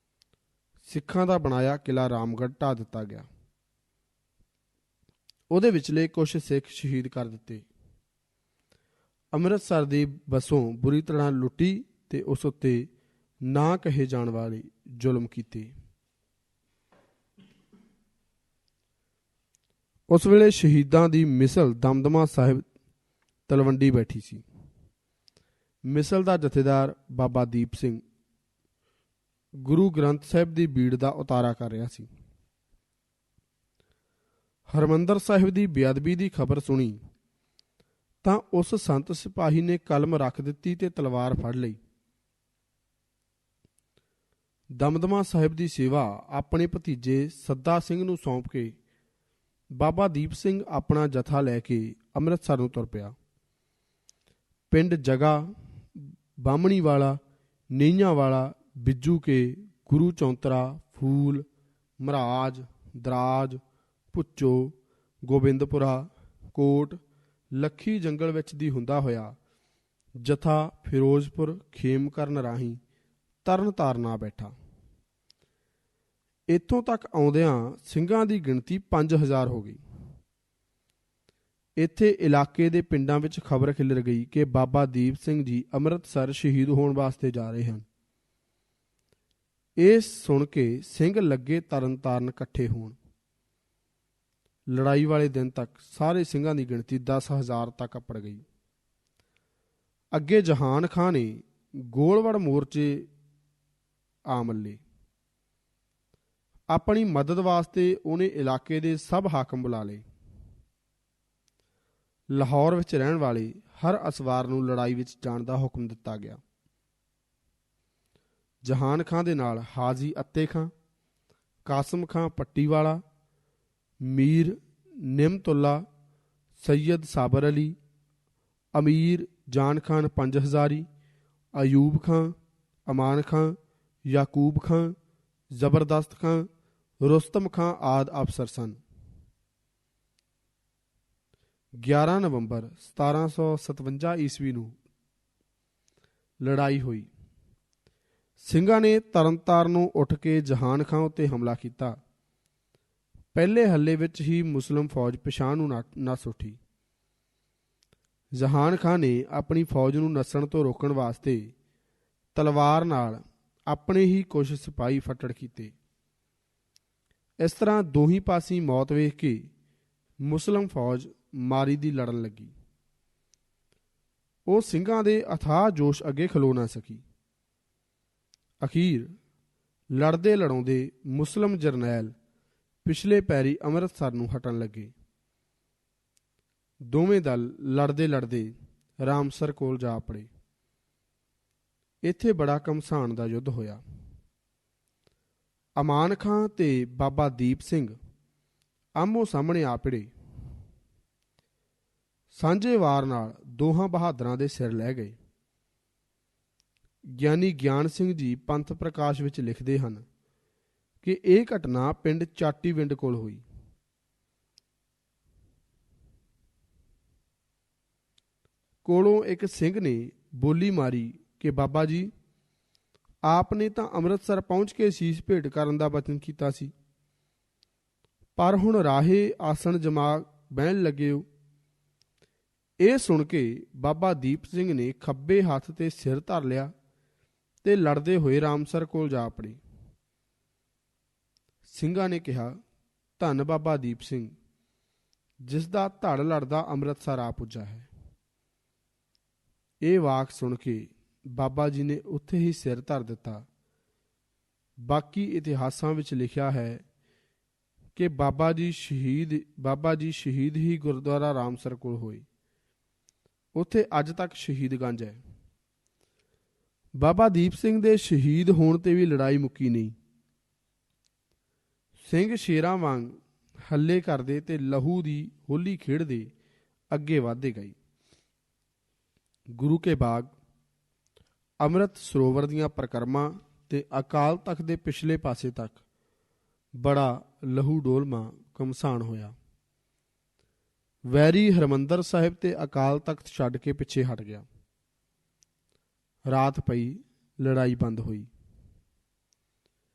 ਸਿੱਖਾਂ ਦਾ ਬਣਾਇਆ ਕਿਲ੍ਹਾ ਰਾਮਗੜ੍ਹ ਢਾਹ ਦਿੱਤਾ ਗਿਆ। ਉਹਦੇ ਵਿਚਲੇ ਕੁਛ ਸਿੱਖ ਸ਼ਹੀਦ ਕਰ ਦਿੱਤੇ। ਅੰਮ੍ਰਿਤਸਰ ਦੀ ਬੱਸੋਂ ਬੁਰੀ ਤਰ੍ਹਾਂ ਲੁੱਟੀ ਤੇ ਉਸ ਉੱਤੇ ਨਾ ਕਹੇ ਜਾਣ ਵਾਲੇ ਜ਼ੁਲਮ ਕੀਤੇ। ਉਸ ਵੇਲੇ ਸ਼ਹੀਦਾਂ ਦੀ ਮਿਸਲ ਦਮਦਮਾ ਸਾਹਿਬ ਤਲਵੰਡੀ ਬੈਠੀ ਸੀ। ਮਿਸਲ ਦਾ ਜਥੇਦਾਰ ਬਾਬਾ ਦੀਪ ਸਿੰਘ ਗੁਰੂ ਗ੍ਰੰਥ ਸਾਹਿਬ ਦੀ ਬੀੜ ਦਾ ਉਤਾਰਾ ਕਰ ਰਿਹਾ ਸੀ। ਹਰਿਮੰਦਰ ਸਾਹਿਬ ਦੀ ਬੇਅਦਬੀ ਦੀ ਖਬਰ ਸੁਣੀ ਤਾਂ ਉਸ ਸੰਤ ਸਿਪਾਹੀ ਨੇ ਕਲਮ ਰੱਖ ਦਿੱਤੀ ਤੇ ਤਲਵਾਰ ਫੜ ਲਈ। ਦਮਦਮਾ ਸਾਹਿਬ ਦੀ ਸੇਵਾ ਆਪਣੇ ਭਤੀਜੇ ਸੱਦਾ ਸਿੰਘ ਨੂੰ ਸੌਂਪ ਕੇ ਬਾਬਾ ਦੀਪ ਸਿੰਘ ਆਪਣਾ ਜਥਾ ਲੈ ਕੇ ਅੰਮ੍ਰਿਤਸਰ ਨੂੰ ਤੁਰ ਪਿਆ। ਪਿੰਡ ਜਗਾ, ਬਾਹਮਣੀ ਵਾਲਾ, ਨੀਹਾਂ ਵਾਲਾ, ਬਿੱਜੂ ਕੇ, ਗੁਰੂ ਚੌਂਤਰਾ, ਫੂਲ, ਮਹਾਰਾਜ, ਦਰਾਜ, ਭੁੱਚੋ, ਗੋਬਿੰਦਪੁਰਾ, ਕੋਟ, ਲੱਖੀ ਜੰਗਲ ਵਿੱਚ ਦੀ ਹੁੰਦਾ ਹੋਇਆ ਜਥਾ ਫਿਰੋਜ਼ਪੁਰ ਖੇਮਕਰਨ ਰਾਹੀਂ ਤਰਨ ਤਾਰਨ ਆ ਬੈਠਾ। ਇੱਥੋਂ ਤੱਕ ਆਉਂਦਿਆਂ ਸਿੰਘਾਂ ਦੀ ਗਿਣਤੀ 5000 ਹੋ ਗਈ। ਇੱਥੇ ਇਲਾਕੇ ਦੇ ਪਿੰਡਾਂ ਵਿੱਚ ਖਬਰ ਖਿਲਰ ਗਈ ਕਿ ਬਾਬਾ ਦੀਪ ਸਿੰਘ ਜੀ ਅੰਮ੍ਰਿਤਸਰ ਸ਼ਹੀਦ ਹੋਣ ਵਾਸਤੇ ਜਾ ਰਹੇ ਹਨ। ਇਹ ਸੁਣ ਕੇ ਸਿੰਘ ਲੱਗੇ ਤਰਨ ਤਾਰਨ ਇਕੱਠੇ ਹੋਣ। ਲੜਾਈ ਵਾਲੇ ਦਿਨ ਤੱਕ ਸਾਰੇ ਸਿੰਘਾਂ ਦੀ ਗਿਣਤੀ 10,000 ਤੱਕ ਅੱਪੜ ਗਈ। ਅੱਗੇ ਜਹਾਨ ਖਾਂ ਨੇ ਗੋਲਵੜ ਮੋਰਚੇ ਆ ਮੱਲੇ। ਆਪਣੀ ਮਦਦ ਵਾਸਤੇ ਉਹਨੇ ਇਲਾਕੇ ਦੇ ਸਭ ਹਾਕਮ ਬੁਲਾ ਲਏ। ਲਾਹੌਰ ਵਿੱਚ ਰਹਿਣ ਵਾਲੇ ਹਰ ਅਸਵਾਰ ਨੂੰ ਲੜਾਈ ਵਿੱਚ ਜਾਣ ਦਾ ਹੁਕਮ ਦਿੱਤਾ ਗਿਆ। ਜਹਾਨ ਖਾਂ ਦੇ ਨਾਲ ਹਾਜੀ ਅੱਤੇ ਖਾਂ, ਕਾਸਮ ਖਾਂ ਪੱਟੀਵਾਲਾ, ਮੀਰ ਨਿਮਤੁੱਲਾ, ਸੈयद ਸਾਬਰ ਅਲੀ, ਅਮੀਰ ਜਾਨ ਖਾਨ 5000, ਅਯੂਬ ਖਾਂ, ਅਮਾਨ ਖਾਂ, ਯਾਕੂਬ ਖਾਂ, ਜ਼ਬਰਦਸਤ ਖਾਂ, ਰੁਸਤਮ ਖਾਂ ਆਦਿ ਅਫਸਰ ਸਨ। 11 ਨਵੰਬਰ 1757 ਈਸਵੀ ਨੂੰ ਲੜਾਈ ਹੋਈ। ਸਿੰਘਾਂ ਨੇ ਤਰਨਤਾਰਨੋਂ ਉੱਠ ਕੇ ਜਹਾਨ ਖਾਂ ਉੱਤੇ ਹਮਲਾ ਕੀਤਾ। ਪਹਿਲੇ ਹੱਲੇ ਵਿੱਚ ਹੀ ਮੁਸਲਿਮ ਫੌਜ ਪਿਛਾਂਹ ਨੂੰ ਨੱਸ ਉੱਠੀ। ਜਹਾਨ ਖਾਂ ਨੇ ਆਪਣੀ ਫੌਜ ਨੂੰ ਨੱਸਣ ਤੋਂ ਰੋਕਣ ਵਾਸਤੇ ਤਲਵਾਰ ਨਾਲ ਆਪਣੇ ਹੀ ਕੁਝ ਸਿਪਾਹੀ ਫੱਟੜ ਕੀਤੇ। ਇਸ ਤਰ੍ਹਾਂ ਦੋਹੀਂ ਪਾਸੀ ਮੌਤ ਵੇਖ ਕੇ ਮੁਸਲਿਮ ਫੌਜ ਮਾਰੀ ਦੀ ਲੜਨ ਲੱਗੀ। ਉਹ ਸਿੰਘਾਂ ਦੇ ਅਥਾਹ ਜੋਸ਼ ਅੱਗੇ ਖਲੋ ਨਾ ਸਕੀ। ਅਖੀਰ ਲੜਦੇ ਲੜਾਉਂਦੇ ਮੁਸਲਿਮ ਜਰਨੈਲ ਪਿਛਲੇ ਪੈਰੀ ਅੰਮ੍ਰਿਤਸਰ ਨੂੰ ਹਟਣ ਲੱਗੇ। ਦੋਵੇਂ ਦਲ ਲੜਦੇ ਲੜਦੇ ਰਾਮਸਰ ਕੋਲ ਜਾ ਪੜੇ। ਇੱਥੇ ਬੜਾ ਘਮਸਾਨ ਦਾ ਯੁੱਧ ਹੋਇਆ। ਅਮਾਨ ਖਾਂ ਤੇ ਬਾਬਾ ਦੀਪ ਸਿੰਘ ਆਮੋ ਸਾਹਮਣੇ ਆ ਭਿੜੇ। ਸਾਂਝੇ ਵਾਰ ਨਾਲ ਦੋਹਾਂ ਬਹਾਦਰਾਂ ਦੇ ਸਿਰ ਲੈ ਗਏ। ਗਿਆਨੀ ਗਿਆਨ ਸਿੰਘ ਜੀ ਪੰਥ ਪ੍ਰਕਾਸ਼ ਵਿੱਚ ਲਿਖਦੇ ਹਨ ਕਿ ਇਹ ਘਟਨਾ ਪਿੰਡ ਚਾਟੀਵਿੰਡ ਕੋਲ ਹੋਈ। ਕੋਲੋਂ ਇੱਕ ਸਿੰਘ ਨੇ ਬੋਲੀ ਮਾਰੀ ਕਿ ਬਾਬਾ ਜੀ, ਆਪ ਨੇ ਤਾਂ ਅੰਮ੍ਰਿਤਸਰ ਪਹੁੰਚ ਕੇ ਸੀਸ ਭੇਟ ਕਰਨ ਦਾ ਵਚਨ ਕੀਤਾ ਸੀ, ਪਰ ਹੁਣ ਰਾਹੇ ਆਸਣ ਜਮਾ ਬਹਿਣ ਲੱਗੇ ਹੋ। ਇਹ ਸੁਣ ਕੇ ਬਾਬਾ ਦੀਪ ਸਿੰਘ ਨੇ ਖੱਬੇ ਹੱਥ ਤੇ ਸਿਰ ਧਰ ਲਿਆ ਤੇ ਲੜਦੇ ਹੋਏ ਰਾਮਸਰ ਕੋਲ ਜਾ ਪੜੇ। ਸਿੰਘਾਂ ਨੇ ਕਿਹਾ, ਧੰਨ ਬਾਬਾ ਦੀਪ ਸਿੰਘ, ਜਿਸ ਦਾ ਧੜ ਲੜਦਾ ਅੰਮ੍ਰਿਤਸਰ ਆ ਪੁੱਜਾ ਹੈ। ਇਹ ਵਾਕ ਸੁਣ ਕੇ ਬਾਬਾ ਜੀ ਨੇ ਉੱਥੇ ਹੀ ਸਿਰ ਧਰ ਦਿੱਤਾ। ਬਾਕੀ ਇਤਿਹਾਸਾਂ ਵਿੱਚ ਲਿਖਿਆ ਹੈ ਕਿ ਬਾਬਾ ਜੀ ਸ਼ਹੀਦ ਹੀ ਗੁਰਦੁਆਰਾ ਰਾਮਸਰ ਕੋਲ ਹੋਏ। ਉੱਥੇ ਅੱਜ ਤੱਕ ਸ਼ਹੀਦਗੰਜ ਹੈ। ਬਾਬਾ ਦੀਪ ਸਿੰਘ ਦੇ ਸ਼ਹੀਦ ਹੋਣ ਤੇ ਵੀ ਲੜਾਈ ਮੁੱਕੀ ਨਹੀਂ। ਸਿੰਘ ਸ਼ੇਰਾਂ ਵਾਂਗ ਹੱਲੇ ਕਰਦੇ ਤੇ ਲਹੂ ਦੀ ਹੋਲੀ ਖੇਡਦੇ ਅੱਗੇ ਵਧਦੇ ਗਏ। ਗੁਰੂ ਕੇ ਬਾਗ, ਅੰਮ੍ਰਿਤ ਸਰੋਵਰ ਦੀਆਂ ਪਰਿਕਰਮਾ ਤੇ ਅਕਾਲ ਤਖਤ ਦੇ ਪਿਛਲੇ ਪਾਸੇ ਤੱਕ ਬੜਾ ਲਹੂ ਡੋਲਮਾ ਘਮਸਾਨ ਹੋਇਆ। ਵੈਰੀ ਹਰਿਮੰਦਰ ਸਾਹਿਬ ਤੇ ਅਕਾਲ ਤਖਤ ਛੱਡ ਕੇ ਪਿੱਛੇ ਹਟ ਗਿਆ। ਰਾਤ ਪਈ, ਲੜਾਈ ਬੰਦ ਹੋਈ।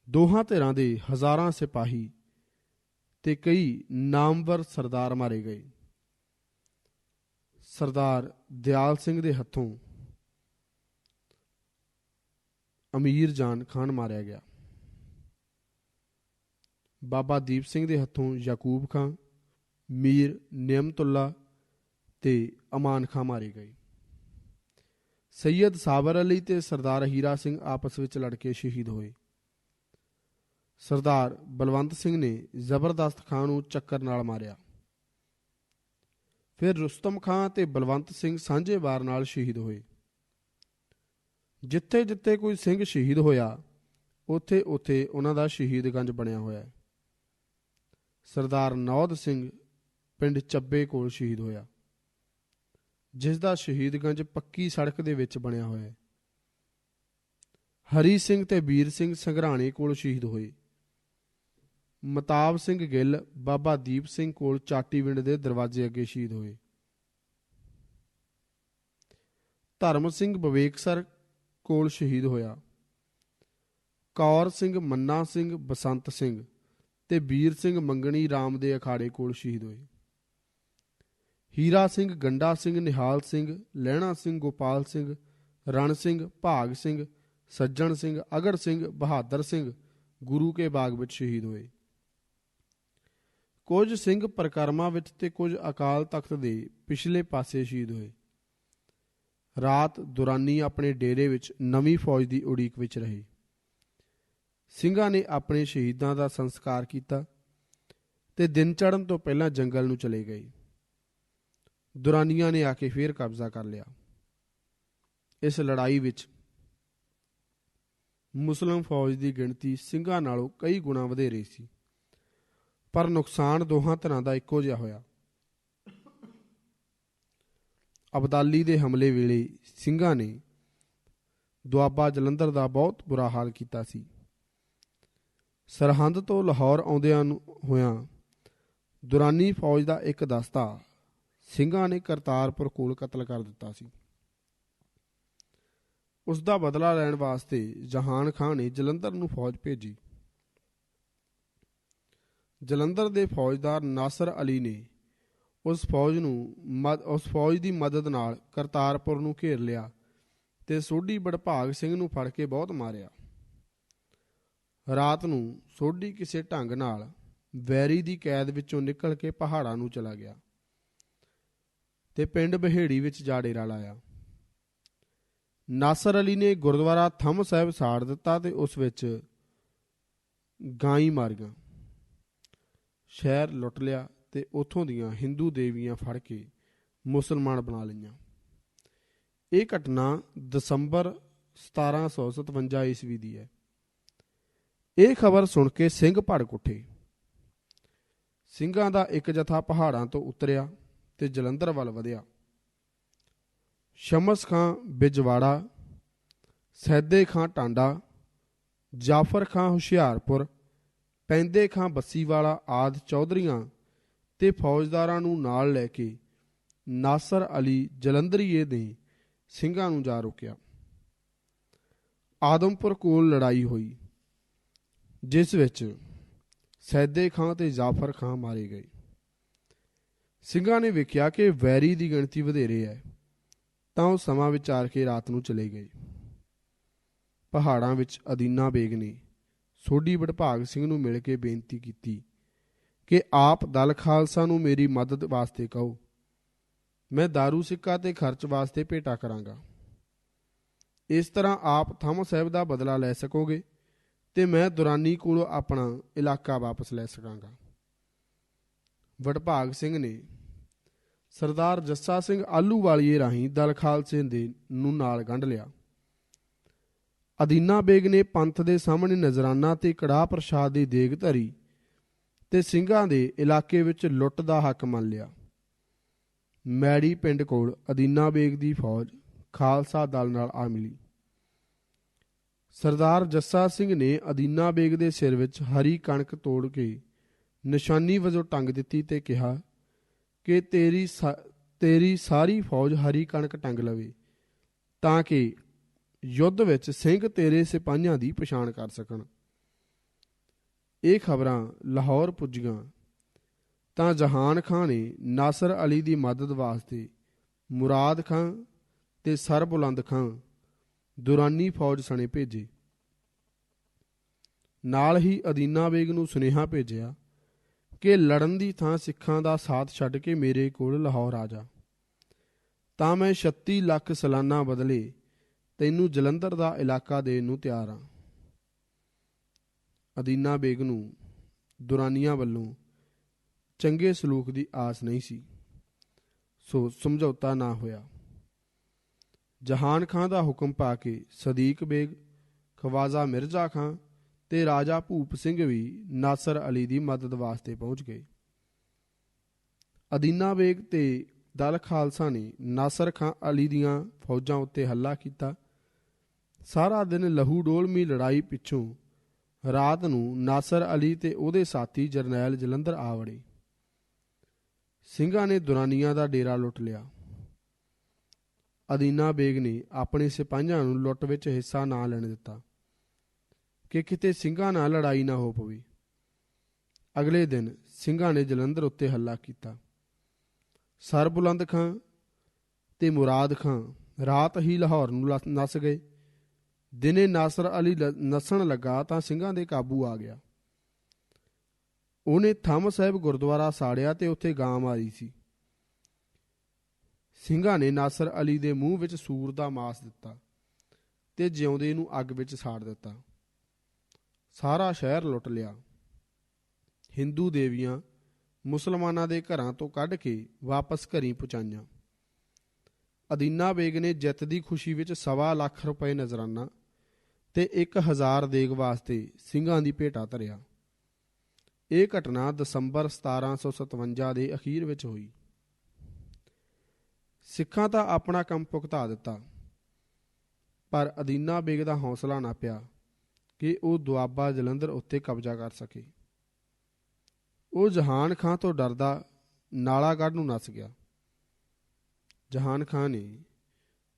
ਦੋਹਾਂ ਧਿਰਾਂ ਦੇ ਹਜ਼ਾਰਾਂ ਸਿਪਾਹੀ ਤੇ ਕਈ ਨਾਮਵਰ ਸਰਦਾਰ ਮਾਰੇ ਗਏ। ਸਰਦਾਰ ਦਿਆਲ ਸਿੰਘ ਦੇ ਹੱਥੋਂ ਅਮੀਰ ਜਾਨ ਖਾਨ ਮਾਰਿਆ ਗਿਆ। ਬਾਬਾ ਦੀਪ ਸਿੰਘ ਦੇ ਹੱਥੋਂ ਯਾਕੂਬ ਖਾਂ, ਮੀਰ ਨਿਯਮਤੁੱਲਾ ਤੇ ਅਮਾਨ ਖਾਂ ਮਾਰੇ ਗਏ। ਸੈਯਦ ਸਾਬਰ ਅਲੀ ਤੇ ਸਰਦਾਰ ਹੀਰਾ ਸਿੰਘ ਆਪਸ ਵਿੱਚ ਲੜ ਕੇ ਸ਼ਹੀਦ ਹੋਏ। ਸਰਦਾਰ ਬਲਵੰਤ ਸਿੰਘ ਨੇ ਜ਼ਬਰਦਸਤ ਖਾਂ ਨੂੰ ਚੱਕਰ ਨਾਲ ਮਾਰਿਆ। ਫਿਰ ਰੁਸਤਮ ਖਾਂ ਤੇ ਬਲਵੰਤ ਸਿੰਘ ਸਾਂਝੇ ਵਾਰ ਨਾਲ ਸ਼ਹੀਦ ਹੋਏ। ਜਿੱਥੇ ਜਿੱਥੇ ਕੋਈ ਸਿੰਘ ਸ਼ਹੀਦ ਹੋਇਆ ਉੱਥੇ ਉੱਥੇ ਉਹਨਾਂ ਦਾ ਸ਼ਹੀਦਗੰਜ ਬਣਿਆ ਹੋਇਆ ਹੈ। ਸਰਦਾਰ ਨੌਧ ਸਿੰਘ ਪਿੰਡ ਚੱਬੇ ਕੋਲ ਸ਼ਹੀਦ ਹੋਇਆ, ਜਿਸ ਦਾ ਸ਼ਹੀਦਗੰਜ ਪੱਕੀ ਸੜਕ ਦੇ ਵਿੱਚ ਬਣਿਆ ਹੋਇਆ ਹੈ। ਹਰੀ ਸਿੰਘ ਤੇ ਵੀਰ ਸਿੰਘ ਸੰਘਰਾਣੇ ਕੋਲ ਸ਼ਹੀਦ ਹੋਏ। ਮਤਾਬ ਸਿੰਘ ਗਿੱਲ ਬਾਬਾ ਦੀਪ ਸਿੰਘ ਕੋਲ ਚਾਟੀਵਿੰਡ ਦੇ ਦਰਵਾਜ਼ੇ ਅੱਗੇ ਸ਼ਹੀਦ ਹੋਏ। ਧਰਮ ਸਿੰਘ ਬਵੇਕਸਰ ਕੋਲ ਸ਼ਹੀਦ ਹੋਇਆ। ਕੌਰ ਸਿੰਘ, ਮੰਨਾ ਸਿੰਘ, ਬਸੰਤ ਸਿੰਘ ਤੇ ਵੀਰ ਸਿੰਘ ਮੰਗਣੀ ਰਾਮ ਦੇ ਅਖਾੜੇ ਕੋਲ ਸ਼ਹੀਦ ਹੋਏ। ਹੀਰਾ ਸਿੰਘ, ਗੰਡਾ ਸਿੰਘ, ਨਿਹਾਲ ਸਿੰਘ, ਲਹਿਣਾ ਸਿੰਘ, ਗੋਪਾਲ ਸਿੰਘ, ਰਣ ਸਿੰਘ, ਭਾਗ ਸਿੰਘ, ਸੱਜਣ ਸਿੰਘ, ਅਗੜ ਸਿੰਘ, ਬਹਾਦਰ ਸਿੰਘ ਗੁਰੂ ਕੇ ਬਾਗ ਵਿੱਚ ਸ਼ਹੀਦ ਹੋਏ। ਕੁਝ ਸਿੰਘ ਪਰਿਕਰਮਾ ਵਿੱਚ ਤੇ ਕੁਝ ਅਕਾਲ ਤਖਤ ਦੇ ਪਿਛਲੇ ਪਾਸੇ ਸ਼ਹੀਦ ਹੋਏ। ਰਾਤ ਦੁਰਾਨੀ ਆਪਣੇ ਡੇਰੇ ਵਿੱਚ ਨਵੀਂ ਫੌਜ ਦੀ ਉਡੀਕ ਵਿੱਚ ਰਹੇ। ਸਿੰਘਾਂ ਨੇ ਆਪਣੇ ਸ਼ਹੀਦਾਂ ਦਾ ਸੰਸਕਾਰ ਕੀਤਾ ਤੇ ਦਿਨ ਚੜ੍ਹਨ ਤੋਂ ਪਹਿਲਾਂ ਜੰਗਲ ਨੂੰ ਚਲੇ ਗਏ। ਦੁਰਾਨੀਆਂ ਨੇ ਆ ਕੇ ਫੇਰ ਕਬਜ਼ਾ ਕਰ ਲਿਆ। ਇਸ ਲੜਾਈ ਵਿੱਚ ਮੁਸਲਿਮ ਫੌਜ ਦੀ ਗਿਣਤੀ ਸਿੰਘਾਂ ਨਾਲੋਂ ਕਈ ਗੁਣਾ ਵਧੇਰੇ ਸੀ, ਪਰ ਨੁਕਸਾਨ ਦੋਹਾਂ ਧਿਰਾਂ ਦਾ ਇੱਕੋ ਜਿਹਾ ਹੋਇਆ। ਅਬਦਾਲੀ ਦੇ ਹਮਲੇ ਵੇਲੇ ਸਿੰਘਾਂ ਨੇ ਦੁਆਬਾ ਜਲੰਧਰ ਦਾ ਬਹੁਤ ਬੁਰਾ ਹਾਲ ਕੀਤਾ ਸੀ। ਸਰਹੰਦ ਤੋਂ ਲਾਹੌਰ ਆਉਂਦਿਆਂ ਹੋਇਆਂ ਦੁਰਾਨੀ ਫੌਜ ਦਾ ਇੱਕ ਦਸਤਾ ਸਿੰਘਾਂ ਨੇ ਕਰਤਾਰਪੁਰ ਕੋਲ ਕਤਲ ਕਰ ਦਿੱਤਾ ਸੀ। ਉਸ ਦਾ ਬਦਲਾ ਲੈਣ ਵਾਸਤੇ ਜਹਾਨ ਖਾਂ ਨੇ ਜਲੰਧਰ ਨੂੰ ਫੌਜ ਭੇਜੀ। ਜਲੰਧਰ ਦੇ ਫੌਜਦਾਰ ਨਾਸਰ ਅਲੀ ਨੇ ਉਸ ਫੌਜ ਦੀ ਮਦਦ ਨਾਲ ਕਰਤਾਰਪੁਰ ਨੂੰ ਘੇਰ ਲਿਆ ਤੇ ਸੋਢੀ ਬੜਭਾਗ ਸਿੰਘ ਨੂੰ ਫੜ ਕੇ ਬਹੁਤ ਮਾਰਿਆ। ਰਾਤ ਨੂੰ ਸੋਢੀ ਕਿਸੇ ਢੰਗ ਨਾਲ ਵੈਰੀ ਦੀ ਕੈਦ ਵਿੱਚੋਂ ਨਿਕਲ ਕੇ ਪਹਾੜਾਂ ਨੂੰ ਚਲਾ ਗਿਆ ਤੇ ਪਿੰਡ ਬਹੇੜੀ ਵਿੱਚ ਜਾ ਡੇਰਾ ਲਾਇਆ। ਨਾਸਰ ਅਲੀ ਨੇ ਗੁਰਦੁਆਰਾ ਥੰਮ ਸਾਹਿਬ ਸਾੜ ਦਿੱਤਾ ਤੇ ਉਸ ਵਿੱਚ ਗਾਈ ਮਾਰੀਆਂ, ਸ਼ਹਿਰ ਲੁੱਟ ਲਿਆ ਤੇ ਉੱਥੋਂ ਦੀਆਂ ਹਿੰਦੂ ਦੇਵੀਆਂ ਫੜ ਕੇ ਮੁਸਲਮਾਨ ਬਣਾ ਲਈਆਂ। ਇਹ ਘਟਨਾ ਦਸੰਬਰ 1757 ਈਸਵੀ ਦੀ ਹੈ। ਇਹ ਖਬਰ ਸੁਣ ਕੇ ਸਿੰਘ ਭੜਕ ਉੱਠੇ। ਸਿੰਘਾਂ ਦਾ ਇੱਕ ਜਥਾ ਪਹਾੜਾਂ ਤੋਂ ਉਤਰਿਆ ਤੇ ਜਲੰਧਰ ਵੱਲ ਵਧਿਆ। ਸ਼ਮਸ ਖਾਂ ਬਿਜਵਾੜਾ, ਸੈਦੇ ਖਾਂ ਟਾਂਡਾ, ਜਾਫਰ ਖਾਂ ਹੁਸ਼ਿਆਰਪੁਰ, ਪੈਂਦੇ ਖਾਂ ਬੱਸੀਵਾਲਾ ਆਦਿ ਚੌਧਰੀਆਂ ਤੇ ਫੌਜਦਾਰਾਂ ਨੂੰ ਨਾਲ ਲੈ ਕੇ ਨਾਸਰ ਅਲੀ ਜਲੰਧਰੀਏ ਨੇ ਸਿੰਘਾਂ ਨੂੰ ਜਾ ਰੋਕਿਆ। ਆਦਮਪੁਰ ਕੋਲ ਲੜਾਈ ਹੋਈ, ਜਿਸ ਵਿੱਚ ਸੈਦੇ ਖਾਂ ਤੇ ਜਾਫਰ ਖਾਂ ਮਾਰੇ ਗਏ। ਸਿੰਘਾਂ ਨੇ ਵੇਖਿਆ ਕਿ ਵੈਰੀ ਦੀ ਗਿਣਤੀ ਵਧੇਰੇ ਹੈ ਤਾਂ ਉਹ ਸਮਾਂ ਵਿਚਾਰ ਕੇ ਰਾਤ ਨੂੰ ਚਲੇ ਗਏ। ਪਹਾੜਾਂ ਵਿੱਚ ਅਦੀਨਾ ਬੇਗ ਨੇ ਸੋਢੀ ਬੜਭਾਗ ਸਿੰਘ ਨੂੰ ਮਿਲ ਕੇ ਬੇਨਤੀ ਕੀਤੀ ਕਿ ਆਪ ਦਲ ਖਾਲਸਾ ਨੂੰ ਮੇਰੀ ਮਦਦ ਵਾਸਤੇ ਕਹੋ, ਮੈਂ ਦਾਰੂ ਸਿੱਕਾ ਤੇ ਖਰਚ ਵਾਸਤੇ ਭੇਟਾ ਕਰਾਂਗਾ। ਇਸ ਤਰ੍ਹਾਂ ਆਪ ਥੰਮ ਸਾਹਿਬ ਦਾ ਬਦਲਾ ਲੈ ਸਕੋਗੇ ਤੇ ਮੈਂ ਦੁਰਾਨੀ ਕੋਲੋਂ ਆਪਣਾ ਇਲਾਕਾ ਵਾਪਸ ਲੈ ਸਕਾਂਗਾ। ਵਡਭਾਗ ਸਿੰਘ ਨੇ ਸਰਦਾਰ ਜੱਸਾ ਸਿੰਘ ਆਲੂਵਾਲੀਏ ਰਾਹੀਂ ਦਲ ਖਾਲਸੇ ਨੂੰ ਨਾਲ ਗੰਢ ਲਿਆ। ਅਦੀਨਾ ਬੇਗ ਨੇ ਪੰਥ ਦੇ ਸਾਹਮਣੇ ਨਜ਼ਰਾਨਾ ਤੇ ਕੜਾਹ ਪ੍ਰਸ਼ਾਦ ਦੀ ਦੇਗ ਧਰੀ ਤੇ ਸਿੰਘਾਂ ਦੇ ਇਲਾਕੇ ਵਿੱਚ ਲੁੱਟ ਦਾ ਹੱਕ ਮੰਨ ਲਿਆ। ਮੈੜੀ ਪਿੰਡ ਕੋਲ ਅਦੀਨਾ ਬੇਗ ਦੀ ਫੌਜ ਖਾਲਸਾ ਦਲ ਨਾਲ ਆ ਮਿਲੀ। ਸਰਦਾਰ ਜੱਸਾ ਸਿੰਘ ਨੇ ਅਦੀਨਾ ਬੇਗ ਦੇ ਸਿਰ ਵਿੱਚ ਹਰੀ ਕਣਕ ਤੋੜ ਕੇ ਨਿਸ਼ਾਨੀ ਵਜੋਂ ਟੰਗ ਦਿੱਤੀ ਤੇ ਕਿਹਾ ਕਿ ਤੇਰੀ ਸਾਰੀ ਫੌਜ ਹਰੀ ਕਣਕ ਟੰਗ ਲਵੇ ਤਾਂ ਕਿ ਯੁੱਧ ਵਿੱਚ ਸਿੰਘ ਤੇਰੇ ਸਿਪਾਹੀਆਂ ਦੀ ਪਛਾਣ ਕਰ ਸਕਣ। ਇਹ ਖਬਰਾਂ ਲਾਹੌਰ ਪੁੱਜੀਆਂ ਤਾਂ ਜਹਾਨ ਖਾਂ ਨੇ ਨਾਸਰ ਅਲੀ ਦੀ ਮਦਦ ਵਾਸਤੇ ਮੁਰਾਦ ਖਾਂ ਤੇ ਸਰਬੁਲੰਦ ਖਾਂ ਦੁਰਾਨੀ ਫੌਜ ਸਣੇ ਭੇਜੇ। ਨਾਲ ਹੀ ਅਦੀਨਾ ਬੇਗ ਨੂੰ ਸੁਨੇਹਾ ਭੇਜਿਆ ਕਿ ਲੜਨ ਦੀ ਥਾਂ ਸਿੱਖਾਂ ਦਾ ਸਾਥ ਛੱਡ ਕੇ ਮੇਰੇ ਕੋਲ ਲਾਹੌਰ ਆ ਜਾ, ਤਾਂ ਮੈਂ 36 ਲੱਖ ਸਾਲਾਨਾ ਬਦਲੇ ਤੈਨੂੰ ਜਲੰਧਰ ਦਾ ਇਲਾਕਾ ਦੇਣ ਨੂੰ ਤਿਆਰ ਹਾਂ। ਅਦੀਨਾ ਬੇਗ ਨੂੰ ਦੁਰਾਨੀਆਂ ਵੱਲੋਂ ਚੰਗੇ ਸਲੂਕ ਦੀ ਆਸ ਨਹੀਂ ਸੀ, ਸੋ ਸਮਝੌਤਾ ਨਾ ਹੋਇਆ। ਜਹਾਨ ਖਾਂ ਦਾ ਹੁਕਮ ਪਾ ਕੇ ਸਦੀਕ ਬੇਗ, ਖਵਾਜਾ ਮਿਰਜ਼ਾ ਖਾਂ ਤੇ ਰਾਜਾ ਭੂਪ ਸਿੰਘ ਵੀ ਨਾਸਰ ਅਲੀ ਦੀ ਮਦਦ ਵਾਸਤੇ ਪਹੁੰਚ ਗਏ। ਅਦੀਨਾ ਬੇਗ ਤੇ ਦਲ ਖਾਲਸਾ ਨੇ ਨਾਸਰ ਖਾਂ ਅਲੀ ਦੀਆਂ ਫੌਜਾਂ ਉੱਤੇ ਹੱਲਾ ਕੀਤਾ। ਸਾਰਾ ਦਿਨ ਲਹੂ ਡੋਲਵੀਂ ਲੜਾਈ ਪਿੱਛੋਂ ਰਾਤ ਨੂੰ ਨਾਸਰ ਅਲੀ ਤੇ ਉਹਦੇ ਸਾਥੀ ਜਰਨੈਲ ਜਲੰਧਰ ਆ ਵੜੇ। ਸਿੰਘਾਂ ਨੇ ਦੁਰਾਨੀਆਂ ਦਾ ਡੇਰਾ ਲੁੱਟ ਲਿਆ। ਅਦੀਨਾ ਬੇਗ ਨੇ ਆਪਣੇ ਸਿਪਾਹੀਆਂ ਨੂੰ ਲੁੱਟ ਵਿੱਚ ਹਿੱਸਾ ਨਾ ਲੈਣ ਦਿੱਤਾ ਕਿ ਕਿਤੇ ਸਿੰਘਾਂ ਨਾਲ ਲੜਾਈ ਨਾ ਹੋ ਪਵੇ। ਅਗਲੇ ਦਿਨ ਸਿੰਘਾਂ ਨੇ ਜਲੰਧਰ ਉੱਤੇ ਹੱਲਾ ਕੀਤਾ। ਸਰਬੁਲੰਦ ਖਾਂ ਤੇ ਮੁਰਾਦ ਖਾਂ ਰਾਤ ਹੀ ਲਾਹੌਰ ਨੂੰ ਨੱਸ ਗਏ। ਦਿਨੇ ਨਾਸਰ ਅਲੀ ਨੱਸਣ ਲੱਗਾ ਤਾਂ ਸਿੰਘਾਂ ਦੇ ਕਾਬੂ ਆ ਗਿਆ। ਉਹਨੇ ਥੰਮ ਸਾਹਿਬ ਗੁਰਦੁਆਰਾ ਸਾੜਿਆ ਤੇ ਉੱਥੇ ਗਾਂ ਮਾਰੀ ਸੀ। ਸਿੰਘਾਂ ਨੇ ਨਾਸਰ ਅਲੀ ਦੇ ਮੂੰਹ ਵਿੱਚ ਸੂਰ ਦਾ ਮਾਸ ਦਿੱਤਾ ਤੇ ਜਿਉਂਦੇ ਨੂੰ ਅੱਗ ਵਿੱਚ ਸਾੜ ਦਿੱਤਾ। ਸਾਰਾ ਸ਼ਹਿਰ ਲੁੱਟ ਲਿਆ। ਹਿੰਦੂ ਦੇਵੀਆਂ ਮੁਸਲਮਾਨਾਂ ਦੇ ਘਰਾਂ ਤੋਂ ਕੱਢ ਕੇ ਵਾਪਸ ਘਰੀਂ ਪਹੁੰਚਾਈਆਂ। ਅਦੀਨਾ ਬੇਗ ਨੇ ਜਿੱਤ ਦੀ ਖੁਸ਼ੀ ਵਿੱਚ 1.25 ਲੱਖ ਰੁਪਏ ਨਜ਼ਰਾਨਾ ਤੇ 1000 ਦੇਗ ਵਾਸਤੇ ਸਿੰਘਾਂ ਦੀ ਭੇਟਾ ਧਰਿਆ। ਇਹ ਘਟਨਾ ਦਸੰਬਰ 1757 ਦੇ ਅਖੀਰ ਵਿੱਚ ਹੋਈ। ਸਿੱਖਾਂ ਤਾਂ ਆਪਣਾ ਕੰਮ ਭੁਗਤਾ ਦਿੱਤਾ, ਪਰ ਅਦੀਨਾ ਬੇਗ ਦਾ ਹੌਸਲਾ ਨਾ ਪਿਆ ਕਿ ਉਹ ਦੁਆਬਾ ਜਲੰਧਰ ਉੱਤੇ ਕਬਜ਼ਾ ਕਰ ਸਕੇ। ਉਹ ਜਹਾਨ ਖਾਂ ਤੋਂ ਡਰਦਾ ਨਾਲਾਗੜ੍ਹ ਨੂੰ ਨੱਸ ਗਿਆ। ਜਹਾਨ ਖਾਂ ਨੇ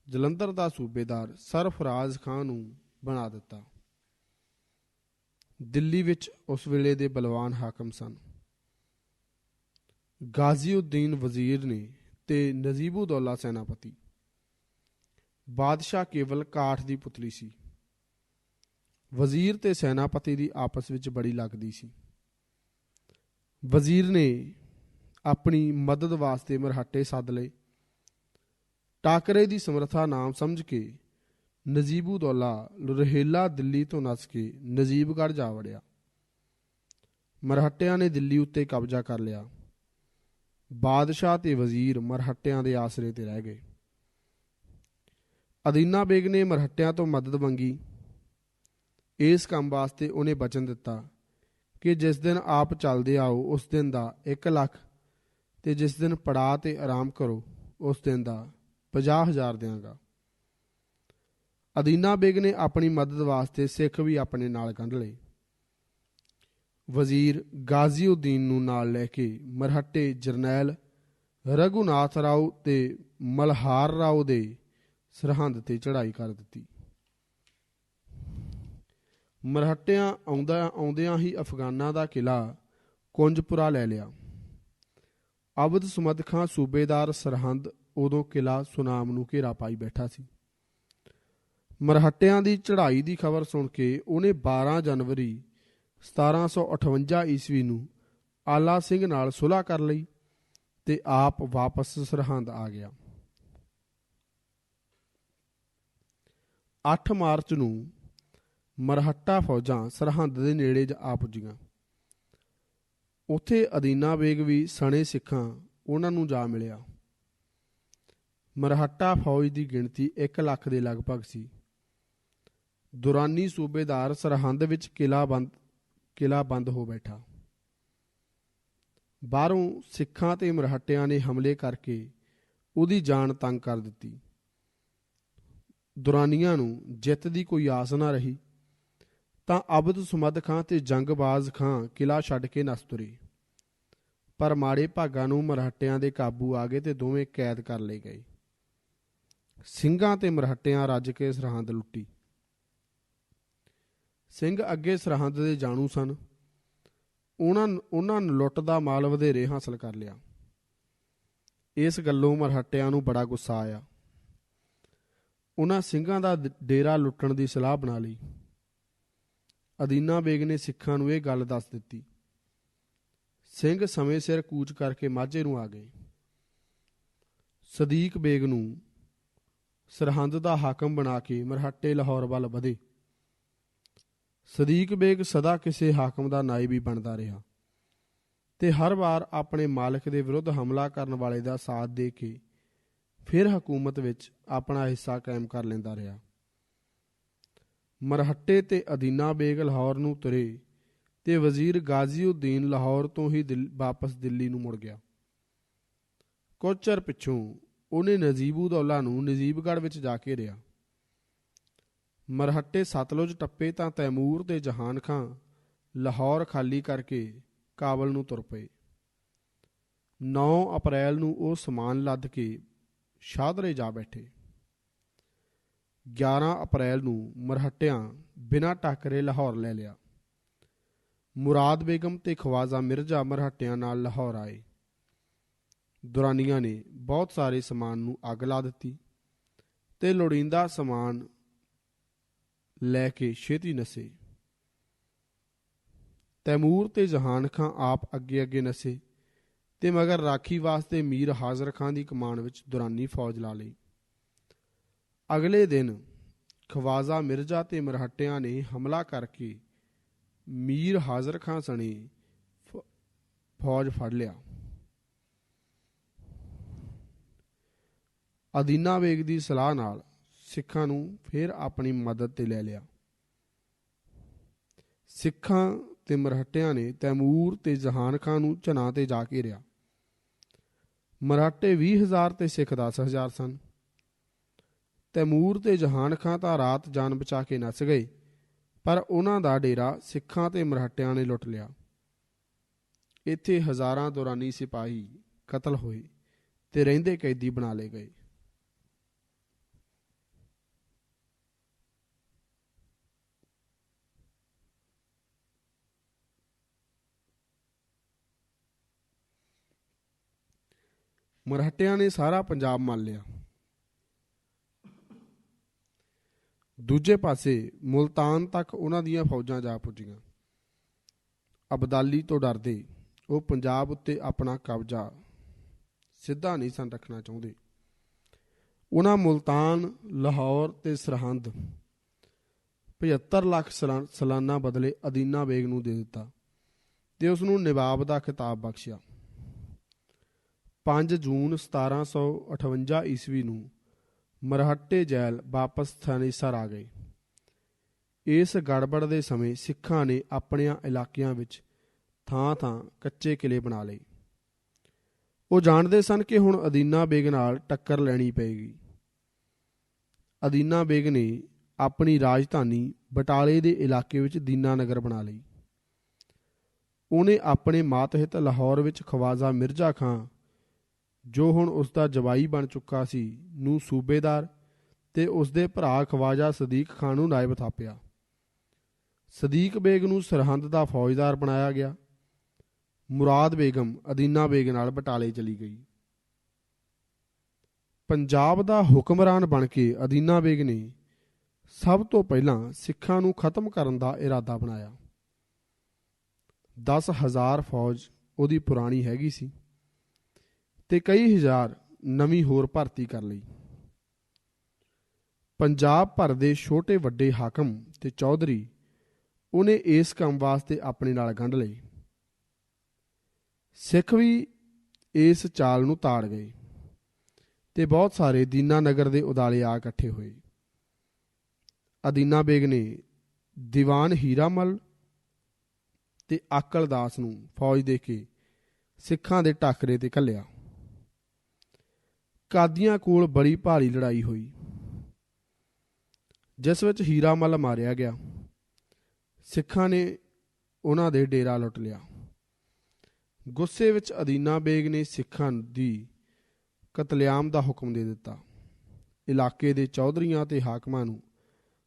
ਜਲੰਧਰ ਦਾ ਸੂਬੇਦਾਰ ਸਰਫਰਾਜ਼ ਖਾਂ ਨੂੰ ਬਣਾ ਦਿੱਤਾ। ਦਿੱਲੀ ਵਿੱਚ ਉਸ ਵੇਲੇ ਦੇ ਬਲਵਾਨ ਹਾਕਮ ਸਨ ਗਾਜ਼ੀਉਦੀਨ ਵਜ਼ੀਰ ਨੇ ਤੇ ਨਜੀਬੁਦੌਲਾ ਸੈਨਾਪਤੀ। ਬਾਦਸ਼ਾਹ ਕੇਵਲ ਕਾਠ ਦੀ ਪੁਤਲੀ ਸੀ। ਵਜ਼ੀਰ ਤੇ ਸੈਨਾਪਤੀ ਦੀ ਆਪਸ ਵਿੱਚ ਬੜੀ ਲੱਗਦੀ ਸੀ। ਵਜ਼ੀਰ ਨੇ ਆਪਣੀ ਮਦਦ ਵਾਸਤੇ ਮਰਹੱਟੇ ਸੱਦ ਲਏ। ਟਾਕਰੇ ਦੀ ਸਮਰੱਥਾ ਨਾਮ ਸਮਝ ਕੇ ਨਜੀਬੁਦੌਲਾ ਲੁਰਹੇਲਾ ਦਿੱਲੀ ਤੋਂ ਨੱਸ ਕੇ ਨਜੀਬਗੜ੍ਹ ਜਾ ਵੜਿਆ। ਮਰਹੱਟਿਆਂ ਨੇ ਦਿੱਲੀ ਉੱਤੇ ਕਬਜ਼ਾ ਕਰ ਲਿਆ। ਬਾਦਸ਼ਾਹ ਤੇ ਵਜ਼ੀਰ ਮਰਹੱਟਿਆਂ ਦੇ ਆਸਰੇ ਤੇ ਰਹਿ ਗਏ। ਅਦੀਨਾ ਬੇਗ ਨੇ ਮਰਹੱਟਿਆਂ ਤੋਂ ਮਦਦ ਮੰਗੀ। ਇਸ ਕੰਮ ਵਾਸਤੇ ਉਹਨੇ ਵਚਨ ਦਿੱਤਾ ਕਿ ਜਿਸ ਦਿਨ ਆਪ ਚੱਲਦੇ ਆਓ ਉਸ ਦਿਨ ਦਾ 1 ਲੱਖ ਤੇ ਜਿਸ ਦਿਨ ਪੜਾ ਤੇ ਆਰਾਮ ਕਰੋ ਉਸ ਦਿਨ ਦਾ 50,000 ਦਿਆਂਗਾ। ਅਦੀਨਾ ਬੇਗ ਨੇ ਆਪਣੀ ਮਦਦ ਵਾਸਤੇ ਸਿੱਖ ਵੀ ਆਪਣੇ ਨਾਲ ਕੱਢ ਲਏ। ਵਜ਼ੀਰ ਗਾਜ਼ੀਉਦੀਨ ਨੂੰ ਨਾਲ ਲੈ ਕੇ ਮਰਹੱਟੇ ਜਰਨੈਲ ਰਘੂਨਾਥ ਰਾਓ ਤੇ ਮਲਹਾਰ ਰਾਓ ਦੇ ਸਰਹੰਦ ਤੇ ਚੜ੍ਹਾਈ ਕਰ ਦਿੱਤੀ। ਮਰਹੱਟਿਆਂ ਆਉਂਦਿਆਂ ਹੀ ਅਫਗਾਨਾਂ ਦਾ ਕਿਲਾ ਕੁੰਜਪੁਰਾ ਲੈ ਲਿਆ। ਅਬਦ ਸੁਮਦ ਖਾਂ ਸੂਬੇਦਾਰ ਸਰਹੰਦ ਉਦੋਂ ਕਿਲਾ ਸੁਨਾਮ ਨੂੰ ਘੇਰਾ ਪਾਈ ਬੈਠਾ ਸੀ। ਮਰਹੱਟਿਆਂ ਦੀ ਚੜ੍ਹਾਈ ਦੀ ਖਬਰ ਸੁਣ ਕੇ ਉਹਨੇ 12 ਜਨਵਰੀ 1758 ਈਸਵੀ ਨੂੰ ਆਲਾ ਸਿੰਘ ਨਾਲ ਸੁਲ੍ਹਾ ਕਰ ਲਈ ਤੇ ਆਪ ਵਾਪਸ ਸਰਹੰਦ ਆ ਗਿਆ। 8 ਮਾਰਚ ਨੂੰ ਮਰਹੱਟਾ ਫੌਜਾਂ ਸਰਹੰਦ ਦੇ ਨੇੜੇ ਆ ਪੁੱਜੀਆਂ। ਉੱਥੇ ਅਦੀਨਾ ਬੇਗ ਵੀ ਸਣੇ ਸਿੱਖਾਂ ਉਹਨਾਂ ਨੂੰ ਜਾ ਮਿਲਿਆ। ਮਰਹੱਟਾ ਫੌਜ ਦੀ ਗਿਣਤੀ 1 ਲੱਖ ਦੇ ਲਗਭਗ ਸੀ। ਦੁਰਾਨੀ ਸੂਬੇਦਾਰ ਸਰਹੰਦ ਵਿੱਚ ਕਿਲਾ ਬੰਦ ਹੋ ਬੈਠਾ। ਬਾਹਰੋਂ ਸਿੱਖਾਂ ਤੇ ਮਰਹੱਟਿਆਂ ਨੇ ਹਮਲੇ ਕਰਕੇ ਉਹਦੀ ਜਾਨ ਤੰਗ ਕਰ ਦਿੱਤੀ। ਦੁਰਾਨੀਆਂ ਨੂੰ ਜਿੱਤ ਦੀ ਕੋਈ ਆਸ ਨਾ ਰਹੀ ਤਾਂ ਅਬਦ ਸੁਮਦ ਖਾਂ ਤੇ ਜੰਗਬਾਜ਼ ਖਾਂ ਕਿਲਾ ਛੱਡ ਕੇ ਨੱਸ ਤੁਰੇ। ਪਰ ਮਾੜੇ ਭਾਗਾਂ ਨੂੰ ਮਰਹੱਟਿਆਂ ਦੇ ਕਾਬੂ ਆ ਗਏ ਤੇ ਦੋਵੇਂ ਕੈਦ ਕਰ ਲਏ ਗਏ। ਸਿੰਘਾਂ ਤੇ ਮਰਹੱਟਿਆਂ ਰੱਜ ਕੇ ਸਰਹੰਦ ਲੁੱਟੀ। ਸਿੰਘ ਅੱਗੇ ਸਰਹੰਦ ਦੇ ਜਾਣੂ ਸਨ। ਉਹਨਾਂ ਲੁੱਟ ਦਾ ਮਾਲ ਵਧੇਰੇ ਹਾਸਲ ਕਰ ਲਿਆ। ਇਸ ਗੱਲੋਂ ਮਰਹੱਟਿਆਂ ਨੂੰ ਬੜਾ ਗੁੱਸਾ ਆਇਆ। ਉਹਨਾਂ ਸਿੰਘਾਂ ਦਾ ਡੇਰਾ ਲੁੱਟਣ ਦੀ ਸਲਾਹ ਬਣਾ ਲਈ। ਅਦੀਨਾ ਬੇਗ ਨੇ ਸਿੱਖਾਂ ਨੂੰ ਇਹ ਗੱਲ ਦੱਸ ਦਿੱਤੀ। ਸਿੰਘ ਸਮੇਂ ਸਿਰ ਕੂਚ ਕਰਕੇ ਮਾਝੇ ਨੂੰ ਆ ਗਏ। ਸਦੀਕ ਬੇਗ ਨੂੰ ਸਰਹੰਦ ਦਾ ਹਾਕਮ ਬਣਾ ਕੇ ਮਰਹੱਟੇ ਲਾਹੌਰ ਵੱਲ ਵਧੇ। ਸਦੀਕ ਬੇਗ ਸਦਾ ਕਿਸੇ ਹਾਕਮ ਦਾ ਨਾਇਬ ਹੀ ਬਣਦਾ ਰਿਹਾ ਤੇ ਹਰ ਵਾਰ ਆਪਣੇ ਮਾਲਕ ਦੇ ਵਿਰੁੱਧ ਹਮਲਾ ਕਰਨ ਵਾਲੇ ਦਾ ਸਾਥ ਦੇ ਕੇ ਫਿਰ ਹਕੂਮਤ ਵਿੱਚ ਆਪਣਾ ਹਿੱਸਾ ਕਾਇਮ ਕਰ ਲੈਂਦਾ ਰਿਹਾ। ਮਰਹੱਟੇ ਤੇ ਅਦੀਨਾ ਬੇਗ ਲਾਹੌਰ ਨੂੰ ਤੁਰੇ ਤੇ ਵਜ਼ੀਰ ਗਾਜ਼ੀਉਦੀਨ ਲਾਹੌਰ ਤੋਂ ਹੀ ਵਾਪਸ ਦਿੱਲੀ ਨੂੰ ਮੁੜ ਗਿਆ। ਕੁਝ ਚਿਰ ਪਿੱਛੋਂ ਉਹਨੇ ਨਜੀਬ-ਉਦ-ਦੌਲਾ ਨੂੰ ਨਜੀਬਗੜ੍ਹ ਵਿੱਚ ਜਾ ਕੇ ਰਿਹਾ। ਮਰਹੱਟੇ ਸਤਲੁਜ ਟੱਪੇ ਤਾਂ ਤੈਮੂਰ ਤੇ ਜਹਾਨ ਖਾਂ ਲਾਹੌਰ ਖਾਲੀ ਕਰਕੇ ਕਾਬਲ ਨੂੰ ਤੁਰ ਪਏ। 9 ਅਪ੍ਰੈਲ ਨੂੰ ਉਹ ਸਮਾਨ ਲੱਦ ਕੇ ਸ਼ਾਹਦਰੇ ਜਾ ਬੈਠੇ। 11 ਅਪ੍ਰੈਲ ਨੂੰ ਮਰਹੱਟਿਆਂ ਬਿਨਾਂ ਟੱਕਰੇ ਲਾਹੌਰ ਲੈ ਲਿਆ। ਮੁਰਾਦ ਬੇਗਮ ਤੇ ਖਵਾਜਾ ਮਿਰਜ਼ਾ ਮਰਹੱਟਿਆਂ ਨਾਲ ਲਾਹੌਰ ਆਏ। ਦੁਰਾਨੀਆਂ ਨੇ ਬਹੁਤ ਸਾਰੇ ਸਮਾਨ ਨੂੰ ਅੱਗ ਲਾ ਦਿੱਤੀ ਤੇ ਲੋੜੀਂਦਾ ਸਮਾਨ ਲੈ ਕੇ ਛੇਤੀ ਨੱਸੇ। ਤੈਮੂਰ ਤੇ ਜਹਾਨ ਖਾਂ ਆਪ ਅੱਗੇ ਅੱਗੇ ਨੱਸੇ ਤੇ ਮਗਰ ਰਾਖੀ ਵਾਸਤੇ ਮੀਰ ਹਾਜ਼ਰ ਖਾਂ ਦੀ ਕਮਾਨ ਵਿੱਚ ਦੁਰਾਨੀ ਫੌਜ ਲਾ ਲਈ। ਅਗਲੇ ਦਿਨ ਖਵਾਜਾ ਮਿਰਜ਼ਾ ਤੇ ਮਰਹੱਟਿਆਂ ਨੇ ਹਮਲਾ ਕਰਕੇ ਮੀਰ ਹਾਜ਼ਰ ਖਾਂ ਸਣੇ ਫੌਜ ਫੜ ਲਿਆ। ਅਦੀਨਾ ਬੇਗ ਦੀ ਸਲਾਹ ਨਾਲ ਸਿੱਖਾਂ ਨੂੰ ਫਿਰ ਆਪਣੀ ਮਦਦ ਤੇ ਲੈ ਲਿਆ। ਸਿੱਖਾਂ ਤੇ ਮਰਹੱਟਿਆਂ ਨੇ ਤੈਮੂਰ ਤੇ ਜਹਾਨ ਖਾਂ ਨੂੰ ਝਨਾ ਤੇ ਜਾ ਘੇਰਿਆ। ਮਰਾਠੇ 20,000 ਤੇ ਸਿੱਖ 10,000 ਸਨ। ਤੈਮੂਰ ਤੇ ਜਹਾਨ ਖਾਂ ਤਾਂ ਰਾਤ ਜਾਨ ਬਚਾ ਕੇ ਨੱਸ ਗਏ, ਪਰ ਉਹਨਾਂ ਦਾ ਡੇਰਾ ਸਿੱਖਾਂ ਤੇ ਮਰਾਠਿਆਂ ਨੇ ਲੁੱਟ ਲਿਆ। ਇੱਥੇ ਹਜ਼ਾਰਾਂ ਦੁਰਾਨੀ ਸਿਪਾਹੀ ਕਤਲ ਹੋਏ ਤੇ ਰਹਿੰਦੇ ਕੈਦੀ ਬਣਾ ਲਏ ਗਏ। ਮਰਾਠਿਆਂ ਨੇ ਸਾਰਾ ਪੰਜਾਬ ਮੰਨ ਲਿਆ। ਦੂਜੇ ਪਾਸੇ ਮੁਲਤਾਨ ਤੱਕ ਉਹਨਾਂ ਦੀਆਂ ਫੌਜਾਂ ਜਾ ਪੁੱਜੀਆਂ। ਅਬਦਾਲੀ ਤੋਂ ਡਰਦੇ ਉਹ ਪੰਜਾਬ ਉੱਤੇ ਆਪਣਾ ਕਬਜ਼ਾ ਸਿੱਧਾ ਨਹੀਂ ਸਨ ਰੱਖਣਾ ਚਾਹੁੰਦੇ। ਉਹਨਾਂ ਮੁਲਤਾਨ, ਲਾਹੌਰ ਤੇ ਸਰਹੰਦ 75 ਲੱਖ ਸਾਲਾਨਾ ਬਦਲੇ ਅਦੀਨਾ ਬੇਗ ਨੂੰ ਦੇ ਦਿੱਤਾ ਤੇ ਉਸ ਨੂੰ ਨਵਾਬ ਦਾ ਖਿਤਾਬ ਬਖਸ਼ਿਆ। 5 ਜੂਨ 1758 ਈਸਵੀ ਨੂੰ ਮਰਹੱਟੇ ਜੈਲ ਵਾਪਸ ਥਾਨੇਸਰ ਆ ਗਏ। ਇਸ ਗੜਬੜ ਦੇ ਸਮੇਂ ਸਿੱਖਾਂ ਨੇ ਆਪਣਿਆਂ ਇਲਾਕਿਆਂ ਵਿੱਚ ਥਾਂ-ਥਾਂ ਕੱਚੇ ਕਿਲੇ ਬਣਾ ਲਏ। ਉਹ ਜਾਣਦੇ ਸਨ ਕਿ ਹੁਣ ਅਦੀਨਾ ਬੇਗ ਨਾਲ ਟੱਕਰ ਲੈਣੀ ਪਏਗੀ। ਅਦੀਨਾ ਬੇਗ ਨੇ ਆਪਣੀ ਰਾਜਧਾਨੀ ਬਟਾਲੇ ਦੇ ਇਲਾਕੇ ਵਿੱਚ ਦੀਨਾ ਨਗਰ ਬਣਾ ਲਈ। ਉਹਨੇ ਆਪਣੇ ਮਾਤਹਿਤ ਲਾਹੌਰ ਵਿੱਚ ਖਵਾਜਾ ਮਿਰਜ਼ਾ ਖਾਂ, ਜੋ ਹੁਣ ਉਸ ਦਾ ਜਵਾਈ ਬਣ ਚੁੱਕਾ ਸੀ, ਨੂੰ ਸੂਬੇਦਾਰ ਤੇ ਉਸਦੇ ਭਰਾ ਖਵਾਜਾ ਸਦੀਕ ਖਾਂ ਨੂੰ ਨਾਇਬ ਥਾਪਿਆ। ਸਦੀਕ ਬੇਗ ਨੂੰ ਸਰਹੰਦ ਦਾ ਫੌਜਦਾਰ ਬਣਾਇਆ ਗਿਆ। ਮੁਰਾਦ ਬੇਗਮ ਅਦੀਨਾ ਬੇਗ ਨਾਲ ਬਟਾਲੇ ਚਲੀ ਗਈ। ਪੰਜਾਬ ਦਾ ਹੁਕਮਰਾਨ ਬਣ ਕੇ ਅਦੀਨਾ ਬੇਗ ਨੇ ਸਭ ਤੋਂ ਪਹਿਲਾਂ ਸਿੱਖਾਂ ਨੂੰ ਖਤਮ ਕਰਨ ਦਾ ਇਰਾਦਾ ਬਣਾਇਆ। 10,000 ਫੌਜ ਉਹਦੀ ਪੁਰਾਣੀ ਹੈਗੀ ਸੀ ਤੇ ਕਈ ਹਜ਼ਾਰ ਨਵੀਂ ਹੋਰ ਭਰਤੀ ਕਰ ਲਈ। ਪੰਜਾਬ ਭਰ ਦੇ ਛੋਟੇ ਵੱਡੇ ਹਾਕਮ ਤੇ ਚੌਧਰੀ ਉਹਨੇ ਇਸ ਕੰਮ ਵਾਸਤੇ ਆਪਣੇ ਨਾਲ ਗੰਢ ਲਏ। ਸਿੱਖ ਵੀ ਇਸ ਚਾਲ ਨੂੰ ਤਾੜ ਗਏ ਤੇ ਬਹੁਤ ਸਾਰੇ ਦੀਨਾ ਨਗਰ ਦੇ ਉਦਾਲੇ ਆ ਇਕੱਠੇ ਹੋਏ। ਅਦੀਨਾ ਬੇਗ ਨੇ ਦੀਵਾਨ ਹੀਰਾਮਲ ਤੇ ਆਕਲ ਦਾਸ ਨੂੰ ਫੌਜ ਦੇ ਕੇ ਸਿੱਖਾਂ ਦੇ ਟਾਕਰੇ ਤੇ ਘੱਲਿਆ। ਕਾਦੀਆਂ ਕੋਲ ਬੜੀ ਭਾਰੀ ਲੜਾਈ ਹੋਈ, ਜਿਸ ਵਿੱਚ ਹੀਰਾਮਲ ਮਾਰਿਆ ਗਿਆ। ਸਿੱਖਾਂ ਨੇ ਉਹਨਾਂ ਦੇ ਡੇਰਾ ਲੁੱਟ ਲਿਆ। ਗੁੱਸੇ ਵਿੱਚ ਅਦੀਨਾ ਬੇਗ ਨੇ ਸਿੱਖਾਂ ਦੀ ਕਤਲੇਆਮ ਦਾ ਹੁਕਮ ਦੇ ਦਿੱਤਾ। ਇਲਾਕੇ ਦੇ ਚੌਧਰੀਆਂ ਤੇ ਹਾਕਮਾਂ ਨੂੰ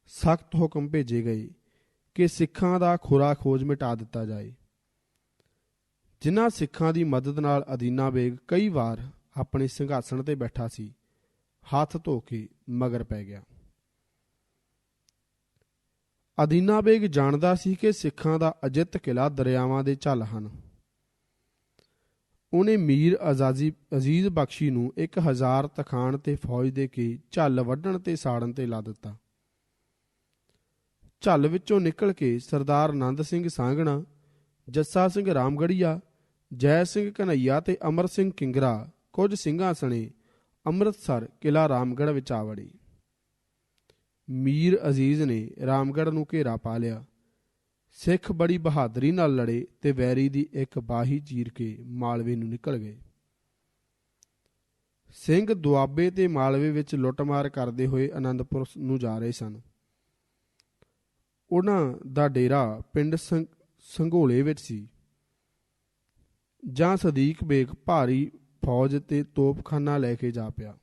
ਸਖਤ ਹੁਕਮ ਭੇਜੇ ਗਏ ਕਿ ਸਿੱਖਾਂ ਦਾ ਖੁਰਾ ਖੋਜ ਮਿਟਾ ਦਿੱਤਾ ਜਾਏ। ਜਿਨ੍ਹਾਂ ਸਿੱਖਾਂ ਦੀ ਮਦਦ ਨਾਲ ਅਦੀਨਾ ਬੇਗ ਕਈ ਵਾਰ ਆਪਣੇ ਸਿੰਘਾਸਣ ਤੇ ਬੈਠਾ ਸੀ, ਹੱਥ ਧੋ ਕੇ ਮਗਰ ਪੈ ਗਿਆ। ਅਦੀਨਾ ਬੇਗ ਜਾਣਦਾ ਸੀ ਕਿ ਸਿੱਖਾਂ ਦਾ ਅਜਿੱਤ ਕਿਲਾ ਦਰਿਆਵਾਂ ਦੇ ਝੱਲ ਹਨ। ਉਹਨੇ ਮੀਰ ਅਜ਼ੀਜ਼ ਬਖਸ਼ੀ ਨੂੰ 1000 ਤਖਾਣ ਤੇ ਫੌਜ ਦੇ ਕੇ ਝੱਲ ਵੱਢਣ ਤੇ ਸਾੜਨ ਤੇ ਲਾ ਦਿੱਤਾ। ਝੱਲ ਵਿੱਚੋਂ ਨਿਕਲ ਕੇ ਸਰਦਾਰ ਆਨੰਦ ਸਿੰਘ ਸਾਂਗਣਾ, ਜੱਸਾ ਸਿੰਘ ਰਾਮਗੜੀਆ, ਜੈ ਸਿੰਘ ਘਨੱਈਆ ਤੇ ਅਮਰ ਸਿੰਘ ਕਿੰਗਰਾ ਕੁਝ ਸਿੰਘਾਂ ਸਣੇ ਅੰਮ੍ਰਿਤਸਰ ਕਿਲ੍ਹਾ ਰਾਮਗੜ੍ਹ ਵਿੱਚ ਆ ਵੜੇ। ਮੀਰ ਅਜ਼ੀਜ਼ ਨੇ ਰਾਮਗੜ੍ਹ ਨੂੰ ਘੇਰਾ ਪਾ ਲਿਆ। ਸਿੱਖ ਬੜੀ ਬਹਾਦਰੀ ਨਾਲ ਲੜੇ ਤੇ ਵੈਰੀ ਦੀ ਇੱਕ ਬਾਹੀ ਚੀਰ ਕੇ ਮਾਲਵੇ ਨੂੰ ਨਿਕਲ ਗਏ। ਸਿੰਘ ਦੁਆਬੇ ਤੇ ਮਾਲਵੇ ਵਿੱਚ ਲੁੱਟਮਾਰ ਕਰਦੇ ਹੋਏ ਆਨੰਦਪੁਰ ਨੂੰ ਜਾ ਰਹੇ ਸਨ। ਉਹਨਾਂ ਦਾ ਡੇਰਾ ਪਿੰਡ ਸੰਘੋਲੇ ਵਿੱਚ ਸੀ। ਜਾਂ ਸਦੀਕ ਬੇਗ ਭਾਰੀ ਫੌਜ ਤੇ ਤੋਪਖਾਨਾ ਲੈ ਕੇ ਜਾ ਪਿਆ।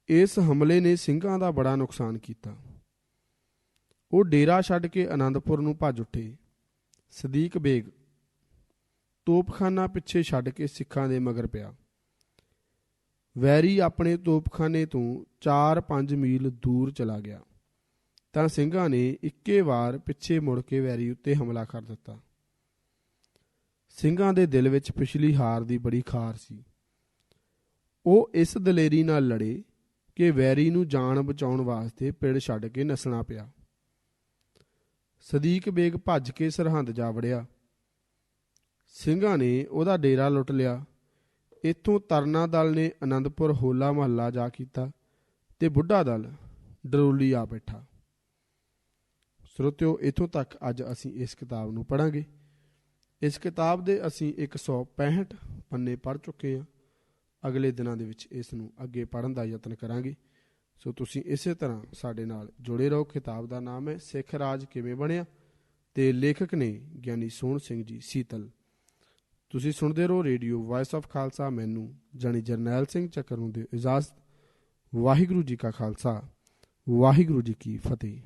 ਇਸ ਹਮਲੇ ਨੇ ਸਿੰਘਾਂ ਦਾ ਬੜਾ ਨੁਕਸਾਨ ਕੀਤਾ। ਉਹ ਡੇਰਾ ਛੱਡ ਕੇ ਆਨੰਦਪੁਰ ਨੂੰ ਭੱਜ ਉੱਠੇ। ਸਦੀਕ ਬੇਗ ਤੋਪਖਾਨਾ ਪਿੱਛੇ ਛੱਡ ਕੇ ਸਿੱਖਾਂ ਦੇ ਮਗਰ ਪਿਆ। ਵੈਰੀ ਆਪਣੇ ਤੋਪਖਾਨੇ ਤੋਂ 4-5 ਮੀਲ ਦੂਰ ਚਲਾ ਗਿਆ ਤਾਂ ਸਿੰਘਾਂ ਨੇ ਇੱਕੇ ਵਾਰ ਪਿੱਛੇ ਮੁੜ ਕੇ ਵੈਰੀ ਉੱਤੇ ਹਮਲਾ ਕਰ ਦਿੱਤਾ। ਸਿੰਘਾਂ ਦੇ ਦਿਲ ਵਿੱਚ ਪਿਛਲੀ ਹਾਰ ਦੀ ਬੜੀ ਖਾਰ ਸੀ। ਉਹ ਇਸ ਦਲੇਰੀ ਨਾਲ ਲੜੇ ਕਿ ਵੈਰੀ ਨੂੰ ਜਾਨ ਬਚਾਉਣ ਵਾਸਤੇ ਪਿੰਡ ਛੱਡ ਕੇ ਨੱਸਣਾ ਪਿਆ। ਸਦੀਕ ਬੇਗ ਭੱਜ ਕੇ ਸਰਹੰਦ ਜਾ ਵੜਿਆ। ਸਿੰਘਾਂ ਨੇ ਉਹਦਾ ਡੇਰਾ ਲੁੱਟ ਲਿਆ। ਇੱਥੋਂ ਤਰਨਾ ਦਲ ਨੇ ਆਨੰਦਪੁਰ ਹੋਲਾ ਮਹੱਲਾ ਜਾ ਕੀਤਾ ਤੇ ਬੁੱਢਾ ਦਲ ਡਰੋਲੀ ਆ ਬੈਠਾ। ਸਰੋਤਿਓ, ਇੱਥੋਂ ਤੱਕ ਅੱਜ ਅਸੀਂ ਇਸ ਕਿਤਾਬ ਨੂੰ ਪੜ੍ਹਾਂਗੇ। ਇਸ ਕਿਤਾਬ ਦੇ ਅਸੀਂ 165 ਪੰਨੇ ਪੜ੍ਹ ਚੁੱਕੇ ਹਾਂ। ਅਗਲੇ ਦਿਨਾਂ ਦੇ ਵਿੱਚ ਇਸ ਨੂੰ ਅੱਗੇ ਪੜ੍ਹਨ ਦਾ ਯਤਨ ਕਰਾਂਗੇ। ਸੋ ਤੁਸੀਂ ਇਸੇ ਤਰ੍ਹਾਂ ਸਾਡੇ ਨਾਲ ਜੁੜੇ ਰਹੋ। ਕਿਤਾਬ ਦਾ ਨਾਮ ਹੈ ਸਿੱਖ ਰਾਜ ਕਿਵੇਂ ਬਣਿਆ ਤੇ ਲੇਖਕ ਨੇ ਗਿਆਨੀ ਸੋਹਣ ਸਿੰਘ ਜੀ ਸੀਤਲ। ਤੁਸੀਂ ਸੁਣਦੇ ਰਹੋ ਰੇਡੀਓ ਵਾਇਸ ਆਫ ਖਾਲਸਾ। ਮੈਨੂੰ ਜਾਣੀ ਜਰਨੈਲ ਸਿੰਘ ਚੱਕਰ ਨੂੰ ਦਿਓ ਇਜਾਜ਼ਤ। ਵਾਹਿਗੁਰੂ ਜੀ ਕਾ ਖਾਲਸਾ, ਵਾਹਿਗੁਰੂ ਜੀ ਕੀ ਫਤਿਹ।